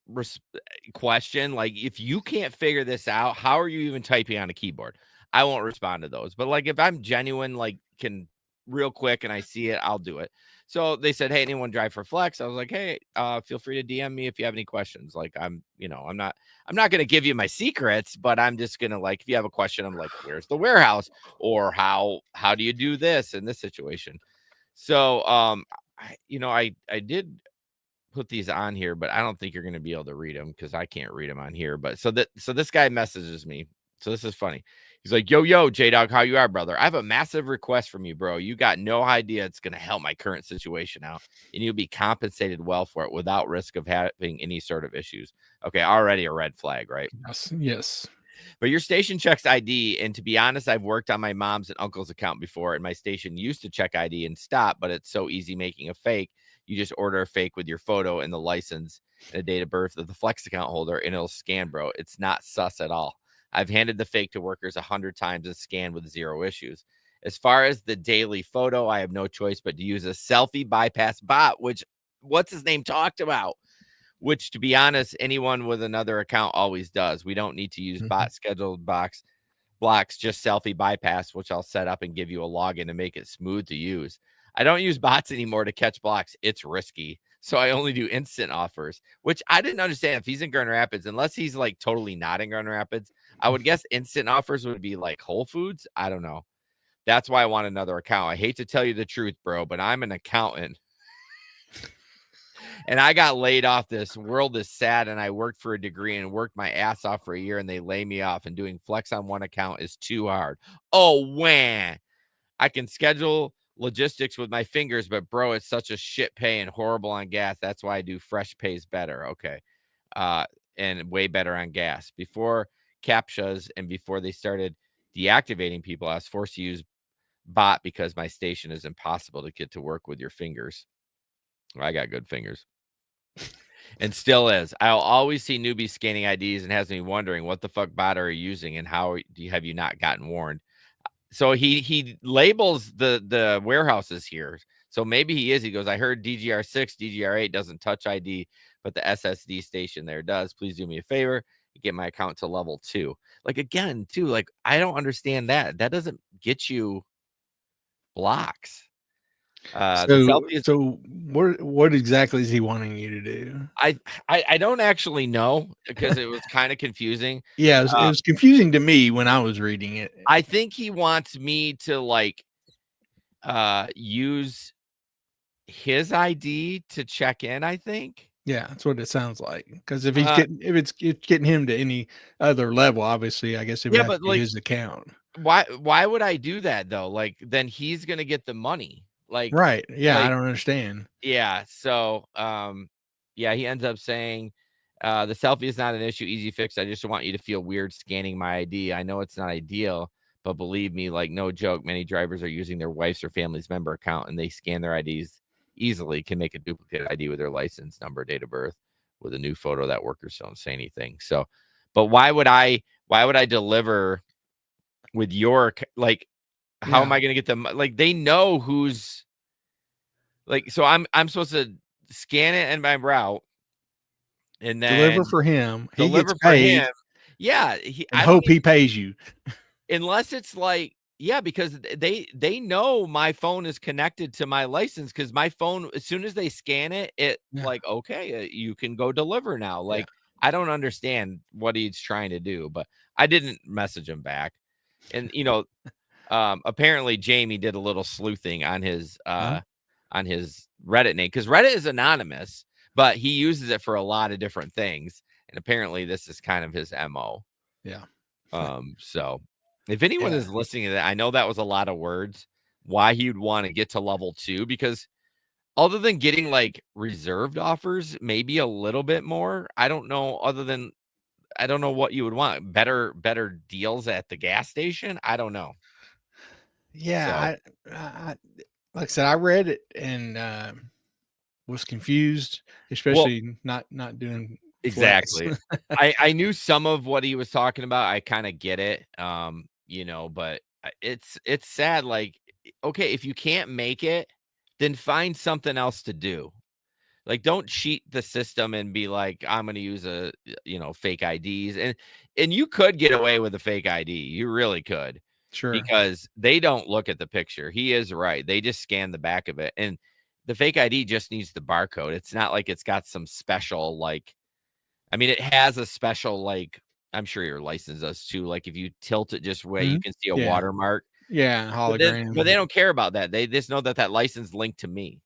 S1: question. Like if you can't figure this out, how are you even typing on a keyboard? I won't respond to those. But like if I'm genuine, like can real quick and I see it, I'll do it. So they said, hey, anyone drive for Flex? I was like, hey, feel free to DM me if you have any questions. Like I'm not going to give you my secrets, but I'm just going to, like, if you have a question, I'm like, where's the warehouse, or how do you do this in this situation? So, I did put these on here, but I don't think you're going to be able to read them because I can't read them on here. But so this guy messages me So this is funny. He's like, yo, J-Dog, how you are, brother? I have a massive request from you, bro. You got no idea it's going to help my current situation out, and you'll be compensated well for it without risk of having any sort of issues. Okay, already a red flag, right?
S2: Yes.
S1: But your station checks ID, and to be honest, I've worked on my mom's and uncle's account before, and my station used to check ID and stop, but it's so easy making a fake. You just order a fake with your photo and the license and a date of birth of the Flex account holder, and it'll scan, bro. It's not sus at all. I've handed the fake to workers 100 times and scanned with 0 issues. As far as the daily photo, I have no choice but to use a selfie bypass bot, which what's his name talked about, which, to be honest, anyone with another account always does. We don't need to use bot scheduled blocks, just selfie bypass, which I'll set up and give you a login to make it smooth to use. I don't use bots anymore to catch blocks. It's risky. So I only do instant offers, which I didn't understand if he's in Grand Rapids, unless he's like totally not in Grand Rapids. I would guess instant offers would be like Whole Foods. I don't know. That's why I want another account. I hate to tell you the truth, bro, but I'm an accountant. And I got laid off. This world is sad. And I worked for a degree and worked my ass off for a year, and they lay me off. And doing flex on one account is too hard. Oh, wham. I can schedule logistics with my fingers, but bro, it's such a shit pay and horrible on gas. That's why I do fresh pays better. Okay. And way better on gas. Before CAPTCHAs and before they started deactivating people, I was forced to use bot because my station is impossible to get to work with your fingers. I got good fingers. And still is. I'll always see newbies scanning IDs and has me wondering what the fuck bot are you using and how have you not gotten warned? So he labels the warehouses here. So maybe he is. He goes, I heard DGR6, DGR8 doesn't touch ID, but the SSD station there does. Please do me a favor. Get my account to level 2. Like, again, too, like, I don't understand that. That doesn't get you blocks.
S2: So what exactly is he wanting you to do?
S1: I don't actually know because it was kind of confusing.
S2: Yeah, it was confusing to me when I was reading it.
S1: I think he wants me to like use his ID to check in, I think.
S2: Yeah, that's what it sounds like. Because if it's getting him to any other level, obviously, I guess it would have to be his account.
S1: Why would I do that though? Like, then he's gonna get the money. Like,
S2: right. Yeah, I don't understand.
S1: Yeah. So yeah, he ends up saying the selfie is not an issue, easy fix. I just want you to feel weird scanning my ID. I know it's not ideal, but believe me, like, no joke, many drivers are using their wife's or family's member account and they scan their IDs easily, can make a duplicate ID with their license number, date of birth, with a new photo that workers don't say anything. So, but why would I deliver with your, like, how am I going to get them? Like, they know who's, like, so I'm supposed to scan it in my route and then
S2: deliver for him. He
S1: deliver
S2: gets paid.
S1: for him. Yeah,
S2: I hope he pays you.
S1: Unless it's like, yeah, because they know my phone is connected to my license, because my phone, as soon as they scan it, like, okay, you can go deliver now. Like, I don't understand what he's trying to do, but I didn't message him back. And apparently Jamie did a little sleuthing on his Reddit name, because Reddit is anonymous, but he uses it for a lot of different things. And apparently this is kind of his MO.
S2: Yeah.
S1: So if anyone is listening to that, I know that was a lot of words, why he'd want to get to level 2, because other than getting like reserved offers, maybe a little bit more, I don't know. I don't know what you would want. Better deals at the gas station. I don't know.
S2: Yeah. So. I like I said, I read it and was confused, especially not doing
S1: exactly. I knew some of what he was talking about. I kind of get it. But it's sad. Like, okay, if you can't make it, then find something else to do. Like, don't cheat the system and be like, I'm going to use fake IDs. And you could get away with a fake ID. You really could.
S2: Sure.
S1: Because they don't look at the picture. He is right. They just scan the back of it. And the fake ID just needs the barcode. It's not like it's got some special, like, I mean, it has a special, like, I'm sure your license does too. Like, if you tilt it just way, you can see a watermark.
S2: Yeah, hologram.
S1: But they don't care about that. They just know that license linked to me.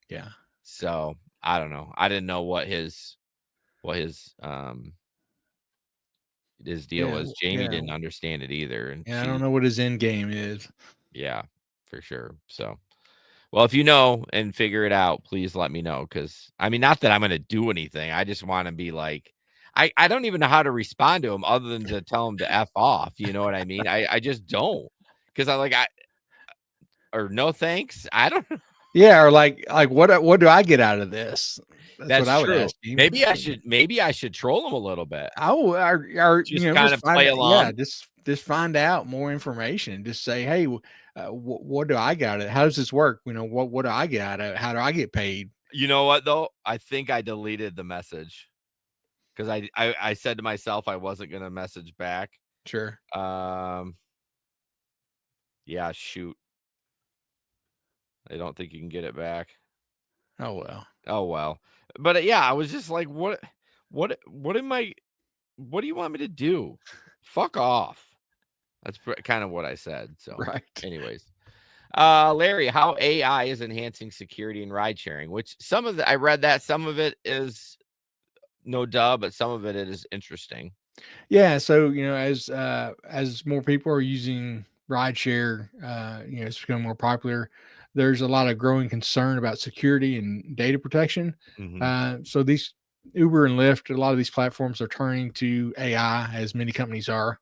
S2: Yeah.
S1: So I don't know. I didn't know what his his deal
S2: Yeah,
S1: was. Jamie
S2: yeah,
S1: didn't understand it either, and
S2: yeah. I don't know what his end game is.
S1: yeah, for sure. So, well, if you know and figure it out, please let me know. Because I mean, not that I'm gonna do anything. I just want to be like, I don't even know how to respond to him other than to tell him to F off. You know what I mean? I just don't. Because I or no thanks. I don't.
S2: Yeah, or like what do I get out of this? That's what
S1: That's
S2: I would
S1: true.
S2: ask him.
S1: Maybe I should troll him a little bit.
S2: Oh, or
S1: Just kind
S2: just
S1: of
S2: find
S1: play
S2: out. Yeah,
S1: along.
S2: just find out more information. Just say, hey, what do I got it? How does this work? What do I get out of it? How do I get paid?
S1: You know what though? I think I deleted the message because I said to myself I wasn't gonna message back.
S2: Sure.
S1: Um, yeah, shoot. I don't think you can get it back.
S2: Oh well.
S1: Oh well. But yeah, I was just like, what am I? What do you want me to do? Fuck off. That's kind of what I said. So,
S2: Right.
S1: anyways. Larry, how AI is enhancing security and ride sharing, which I read that some of it is no duh, but some of it is interesting.
S2: Yeah. So as more people are using rideshare, it's becoming more popular. There's a lot of growing concern about security and data protection.
S1: Mhm.
S2: So these Uber and Lyft, a lot of these platforms are turning to AI, as many companies are,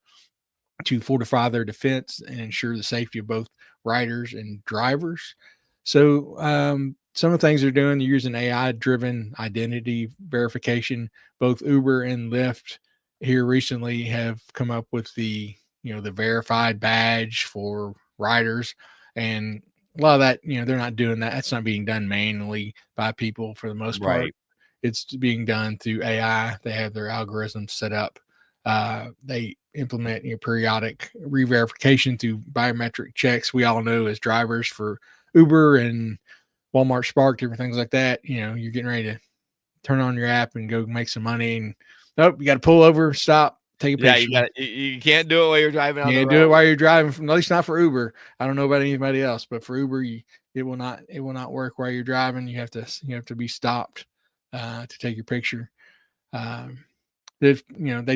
S2: to fortify their defense and ensure the safety of both riders and drivers. So, some of the things they're doing, they're using AI driven identity verification. Both Uber and Lyft here recently have come up with the verified badge for riders. And a lot of that, they're not doing that. That's not being done manually by people for the most part.
S1: Right.
S2: It's being done through AI. They have their algorithms set up. They implement periodic re-verification through biometric checks. We all know as drivers for Uber and Walmart Spark, different things like that. You're getting ready to turn on your app and go make some money, and nope, you got to pull over, stop, take a
S1: Yeah,
S2: picture.
S1: you can't do it while you're driving on
S2: You
S1: the
S2: can't do it
S1: road.
S2: while you're driving. At least not for Uber. I don't know about anybody else, but for Uber, it will not work while you're driving. You have to be stopped to take your picture. Um, they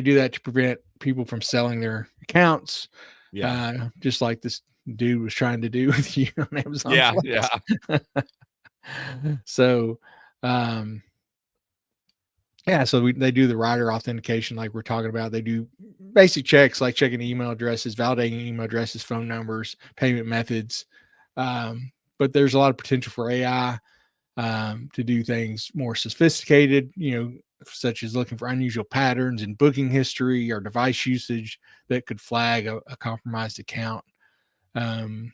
S2: do that to prevent people from selling their accounts,
S1: Yeah.
S2: just like this dude was trying to do with you on Amazon
S1: Yeah,
S2: Flex.
S1: yeah.
S2: So, um, yeah, so they do the rider authentication like we're talking about. They do basic checks like checking email addresses, validating email addresses, phone numbers, payment methods. But there's a lot of potential for AI to do things more sophisticated, such as looking for unusual patterns in booking history or device usage that could flag a compromised account. Um,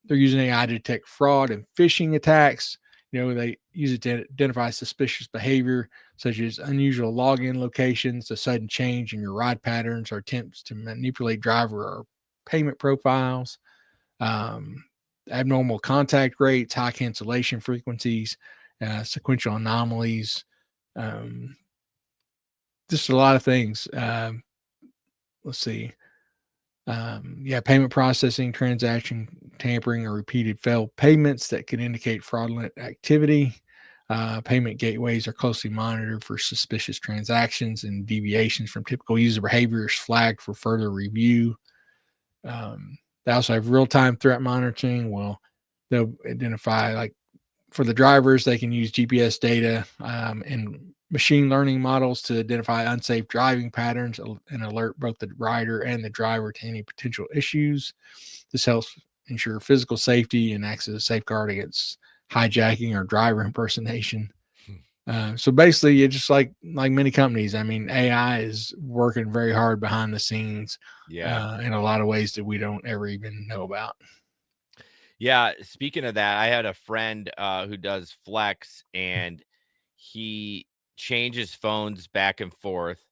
S2: they're using AI to detect fraud and phishing attacks. They use it to identify suspicious behavior, such as unusual login locations, a sudden change in your ride patterns, or attempts to manipulate driver or payment profiles. Um, Abnormal contact rates, high cancellation frequencies, sequential anomalies, um, just a lot of things. Let's see. Payment processing, transaction tampering, or repeated failed payments that could indicate fraudulent activity. Payment gateways are closely monitored for suspicious transactions, and deviations from typical user behavior is flagged for further review. They also have real-time threat monitoring. Well, they'll identify, like, for the drivers, they can use GPS data and machine learning models to identify unsafe driving patterns and alert both the rider and the driver to any potential issues. This helps ensure physical safety and acts as a safeguard against hijacking or driver impersonation. So basically, it's just like many companies. I mean, AI is working very hard behind the scenes
S1: Yeah.
S2: in a lot of ways that we don't ever even know about.
S1: Yeah, speaking of that, I had a friend who does Flex, and he changes phones back and forth,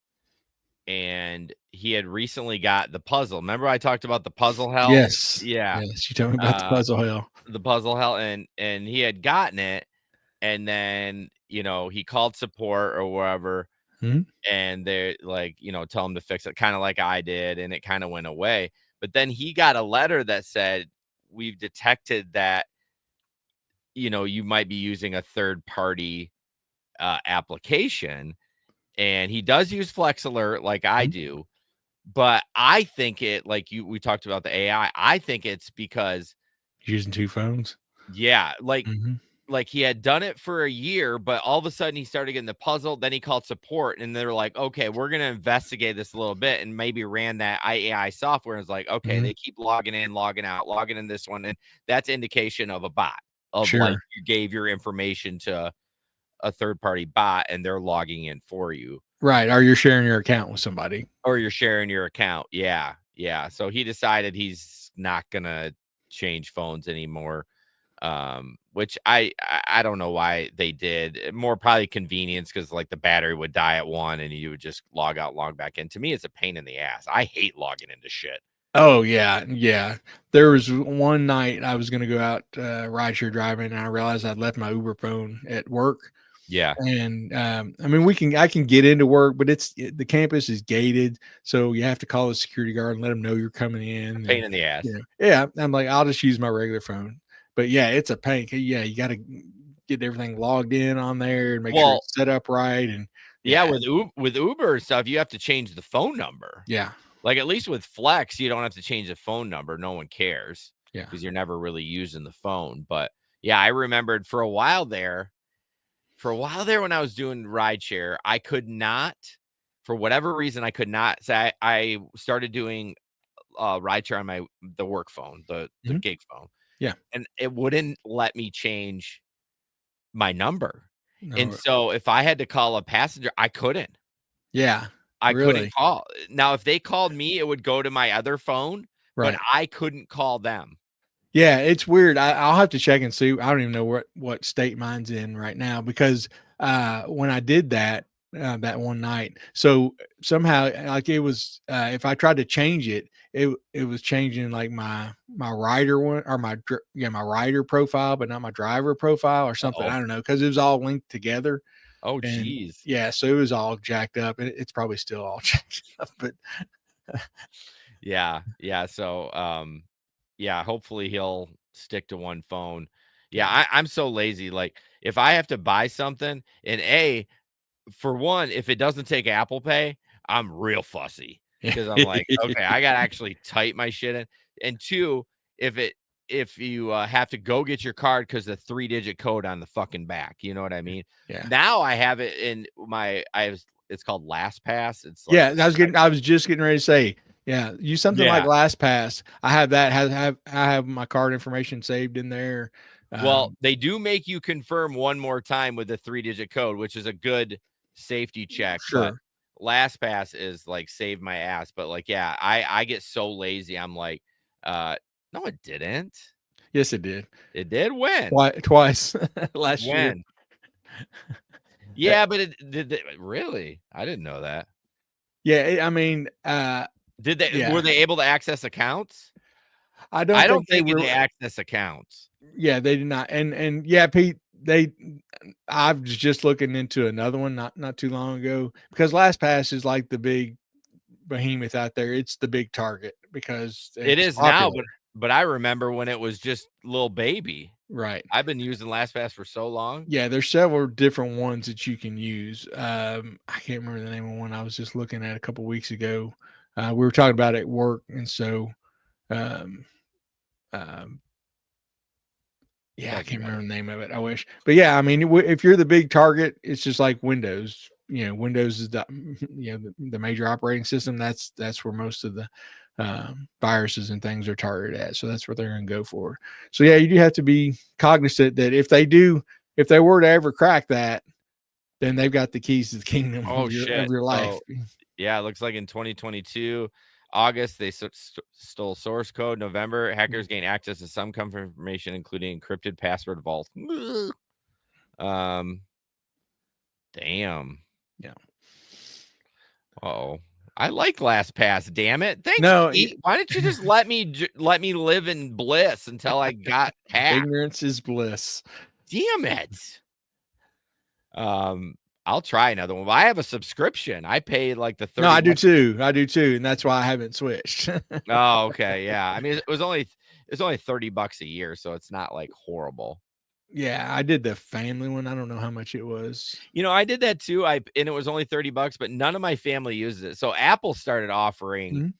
S1: and he had recently got the puzzle. Remember I talked about the puzzle hell?
S2: Yes,
S1: Yeah.
S2: yes. You told me about the
S1: Uh
S2: puzzle hell.
S1: the puzzle hell, and he had gotten it, and then he called support or wherever,
S2: Mhm.
S1: and they're like, tell him to fix it, kind of like I did, and it kind of went away. But then he got a letter that said, we've detected that you might be using a third party application. And he does use Flex Alert like I
S2: Mhm.
S1: do, But I think it, like we talked about the AI. I think it's because,
S2: Using 2 phones.
S1: yeah,
S2: Mhm.
S1: like he had done it for a year, but all of a sudden he started getting the puzzle. Then he called support, and they're like, "Okay, we're gonna investigate this a little bit," and maybe ran that AI software. And it's like, okay,
S2: Mhm.
S1: they keep logging in, logging out, logging in this one, and that's indication of a bot, of like
S2: Sure.
S1: you gave your information to a third party bot, and they're logging in for you,
S2: Right, or you're sharing your account with somebody.
S1: or you're sharing your account. Yeah, yeah. So he decided he's not gonna change phones anymore. Which I don't know why they did. More probably convenience, because like the battery would die at one and you would just log out, log back in. To me, it's a pain in the ass. I hate logging into shit.
S2: Oh, yeah, yeah. There was one night I was gonna go out, rideshare driving, and I realized I'd left my Uber phone at work.
S1: Yeah,
S2: And, I mean, I can get into work, but the campus is gated, so you have to call the security guard and let them know you're coming in,
S1: pain
S2: and,
S1: in the ass.
S2: yeah, I'm like, "I'll just use my regular phone." But, yeah, it's a pain. Yeah, you gotta get everything logged in on there and make sure
S1: Well,
S2: it's set up right, and
S1: yeah,
S2: yeah,
S1: with Uber and stuff, you have to change the phone number.
S2: yeah,
S1: Like at least with Flex, you don't have to change the phone number. No one cares
S2: yeah.
S1: because you're never really using the phone. But yeah, I remembered for a while there. For a while there, when I was doing rideshare, I could not, for whatever reason, I could not. So I started doing rideshare on the work phone, the
S2: Mhm.
S1: gig phone,
S2: Yeah.
S1: and it wouldn't let me change my number. And
S2: No,
S1: so if I had to call a passenger, I couldn't.
S2: yeah,
S1: I couldn't
S2: really?
S1: call. Now, if they called me, it would go to my other phone, but
S2: Right.
S1: I couldn't call them.
S2: Yeah, it's weird. I'll have to check and see. I don't even know what state mine's in right now because when I did that that one night, so somehow like it was if I tried to change it, it was changing like my rider one or my rider profile, but not my driver profile or something.
S1: Uh-oh.
S2: I don't know because it was all linked together
S1: Oh,
S2: and
S1: geez.
S2: yeah, so it was all jacked up and it's probably still all jacked up, but
S1: Yeah. Yeah. So, yeah, hopefully he'll stick to one phone. Yeah,
S2: yeah.
S1: I'm so lazy. Like, if I have to buy something, and for one, if it doesn't take Apple Pay, I'm real fussy because I'm like, okay, I gotta actually type my shit in. And two, if it if you have to go get your card because the 3-digit code on the fucking back, you know what I mean?
S2: Yeah.
S1: Now I have it in it's called LastPass. It's like,
S2: Yeah, I was just getting ready to say, yeah, use something like
S1: yeah.
S2: LastPass. I have that, I have my card information saved in there.
S1: Well,
S2: Um,
S1: they do make you confirm one more time with the 3-digit code, which is a good safety check, but
S2: sure.
S1: LastPass is like save my ass. But like, yeah, I get so lazy. I'm like, uh, no, it didn't.
S2: Yes, it did.
S1: It did when?
S2: Twice last year.
S1: When?
S2: Uh,
S1: Yeah, but it really? I didn't know that.
S2: yeah, I mean,
S1: Did they
S2: yeah,
S1: were they able to access accounts?
S2: I
S1: I
S2: don't
S1: don't
S2: think they
S1: think they
S2: were.
S1: access accounts.
S2: Yeah, they did not. And yeah, Pete, I was just looking into another one not too long ago because LastPass is like the big behemoth out there. It's the big target because
S1: It
S2: it's
S1: is now,
S2: popular.
S1: but I remember when it was just little baby.
S2: Right.
S1: I've been using LastPass for so long.
S2: Yeah, there's several different ones that you can use. I can't remember the name of one I was just looking at a couple weeks ago. We were talking about it at work, and so um, um, yeah, I
S1: Doesn't
S2: can't remember
S1: matter.
S2: the name of it. I wish, but yeah, I mean, if you're the big target, it's just like Windows. You know, Windows is the the major operating system. That's where most of the viruses and things are targeted at. So that's what they're going to go for. So yeah, you do have to be cognizant that if they were to ever crack that, then they've got the keys to the kingdom
S1: Oh,
S2: of
S1: shit.
S2: your life.
S1: So, yeah, it looks like in 2022, August, they stole source code. November, hackers gained access to some information, including encrypted password vault. Um, damn.
S2: Yeah.
S1: Uh-oh. I like LastPass, damn it. Thanks,
S2: No,
S1: Pete. Why didn't you just let me live in bliss until I got hacked?
S2: ignorance is bliss.
S1: Damn it. Um, I'll try another one. But I have a subscription. I paid like the
S2: No,
S1: 30
S2: I do
S1: bucks.
S2: too. I do too, and that's why I haven't switched.
S1: Oh, okay. Yeah. I mean, it's only 30 bucks a year, so it's not like horrible.
S2: Yeah, I did the family one. I don't know how much it was.
S1: I did that too. And it was only $30, but none of my family uses it. So Apple started offering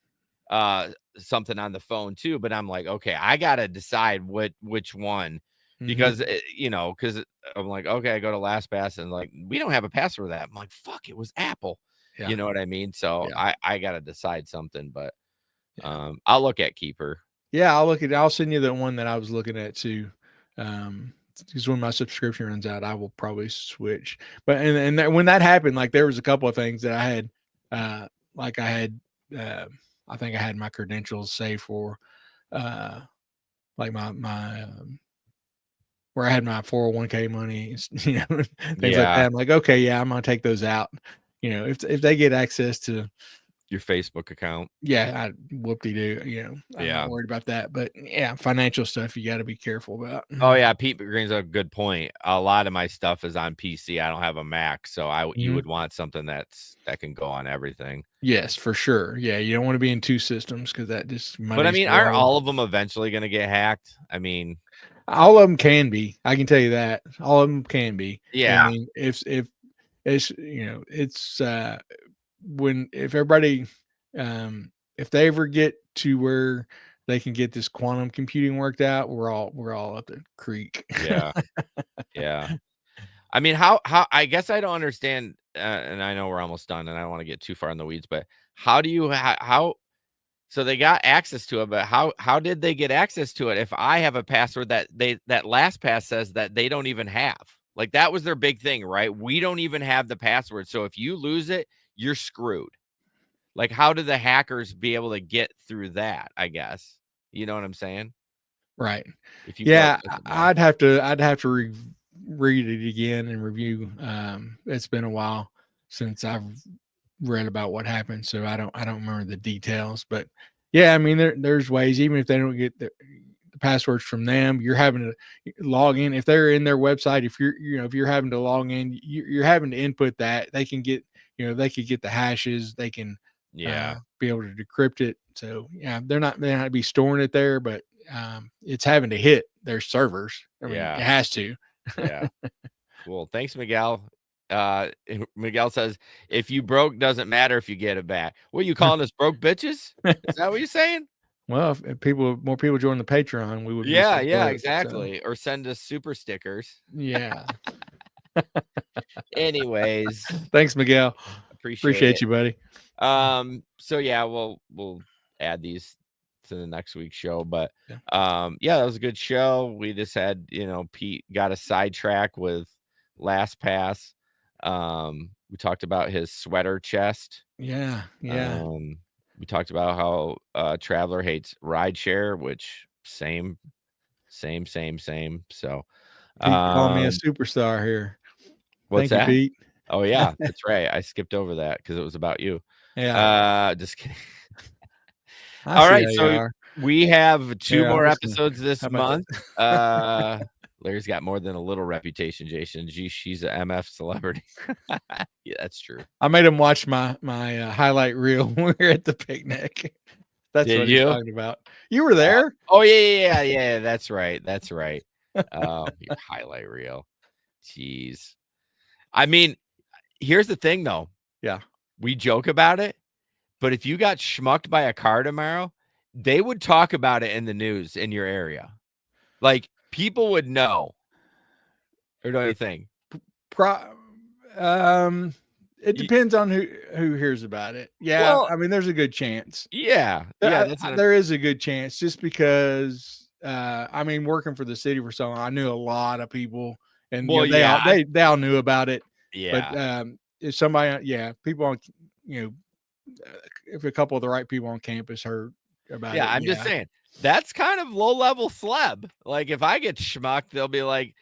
S1: something on the phone too, but I'm like, okay, I gotta decide which one, because because I'm like, okay, I go to LastPass and like, we don't have a password for that. I'm like, fuck, it was Apple.
S2: Yeah.
S1: You know what I mean? So
S2: Yeah.
S1: I gotta decide something, but
S2: Yeah.
S1: I'll look at Keeper.
S2: Yeah, I'll send you the one that I was looking at too. Because when my subscription runs out, I will probably switch. But when that happened, like there was a couple of things that I had, like I think I had my credentials saved for, like my where I had my 401k money, things like that. I'm like, okay, yeah, I'm gonna take those out. If they get access to
S1: Your Facebook account.
S2: yeah, whoop-de-doo, I'm not worried about that. But yeah, financial stuff you got to be careful about.
S1: Oh yeah, Pete brings up a good point. A lot of my stuff is on PC. I don't have a Mac, so you would want something that can go on everything.
S2: Yes, for sure. Yeah, you don't want to be in two systems because that just
S1: But I mean,
S2: the
S1: aren't
S2: water.
S1: all of them eventually going to get hacked? I mean,
S2: All of them can be. I can tell you that. All of them can be.
S1: yeah.
S2: I mean, if it's it's if everybody if they ever get to where they can get this quantum computing worked out, we're all up the creek.
S1: Yeah. Yeah. I mean, how I guess I don't understand, and I know we're almost done, and I don't want to get too far in the weeds, but how do you how so they got access to it, but how did they get access to it if I have a password that LastPass says that they don't even have? Like, that was their big thing, right? We don't even have the password. So if you lose it, you're screwed. Like, how did the hackers be able to get through that, I guess? You know what I'm saying?
S2: Right.
S1: If you
S2: I'd have to read it again and review. It's been a while since I've read about what happened, so I don't remember the details. But yeah, I mean there's ways, even if they don't get the passwords from them, you're having to log in. If they're in their website, if you're having to log in, you're having to input that. They can get they could get the hashes. They can be able to decrypt it. So yeah, they're not be storing it there, but it's having to hit their servers. I mean, it has to.
S1: Yeah. Cool. Thanks, Miguel. Miguel says, if you broke, doesn't matter if you get it back. What are you calling us, broke bitches? Is that what you're saying?
S2: Well, if more people join the Patreon, we would.
S1: Yeah, exactly. So. Or send us super stickers.
S2: Yeah.
S1: Anyways,
S2: thanks, Miguel. Appreciate you, buddy.
S1: So yeah, we'll add these to the next week's show, but that was a good show. We just had, Pete got a sidetrack with LastPass. We talked about his sweater chest.
S2: Yeah.
S1: We talked about how Traveler hates rideshare, which same. So
S2: Pete called me a superstar here.
S1: What's
S2: Thank
S1: that?
S2: you, Pete.
S1: Oh yeah, that's right. I skipped over that because it was about you.
S2: Yeah.
S1: Just kidding. All right, so we have 2 more episodes this month. Larry's got more than a little reputation, Jason. Gee, she's an MF celebrity. Yeah, that's true.
S2: I made him watch my highlight reel when we were at the picnic. That's what he's talking about. You were there?
S1: Oh yeah. That's right. Your highlight reel. Jeez. I mean, here's the thing, though.
S2: Yeah,
S1: we joke about it, but if you got schmucked by a car tomorrow, they would talk about it in the news in your area. Like, people would know. Or don't you think?
S2: It depends on who hears about it. Yeah, well, I mean, there's a good chance.
S1: Yeah,
S2: there is a good chance, just because. I mean, working for the city for so long, I knew a lot of people, and they all knew about it.
S1: Yeah,
S2: but if somebody, people on, if a couple of the right people on campus heard about it.
S1: Yeah, I'm just saying that's kind of low level celeb. Like, if I get schmucked, they'll be like,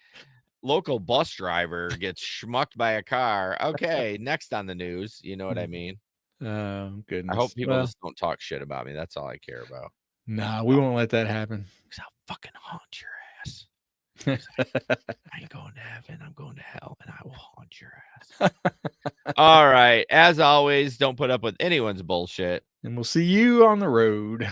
S1: local bus driver gets schmucked by a car. Okay, next on the news. You know what I mean?
S2: Oh, goodness.
S1: I hope people just don't talk shit about me. That's all I care about.
S2: No, we won't let that happen.
S1: Because I'll fucking haunt your ass. I ain't going to heaven. I'm going to hell, and I will haunt your ass. All right. As always, don't put up with anyone's bullshit.
S2: And we'll see you on the road.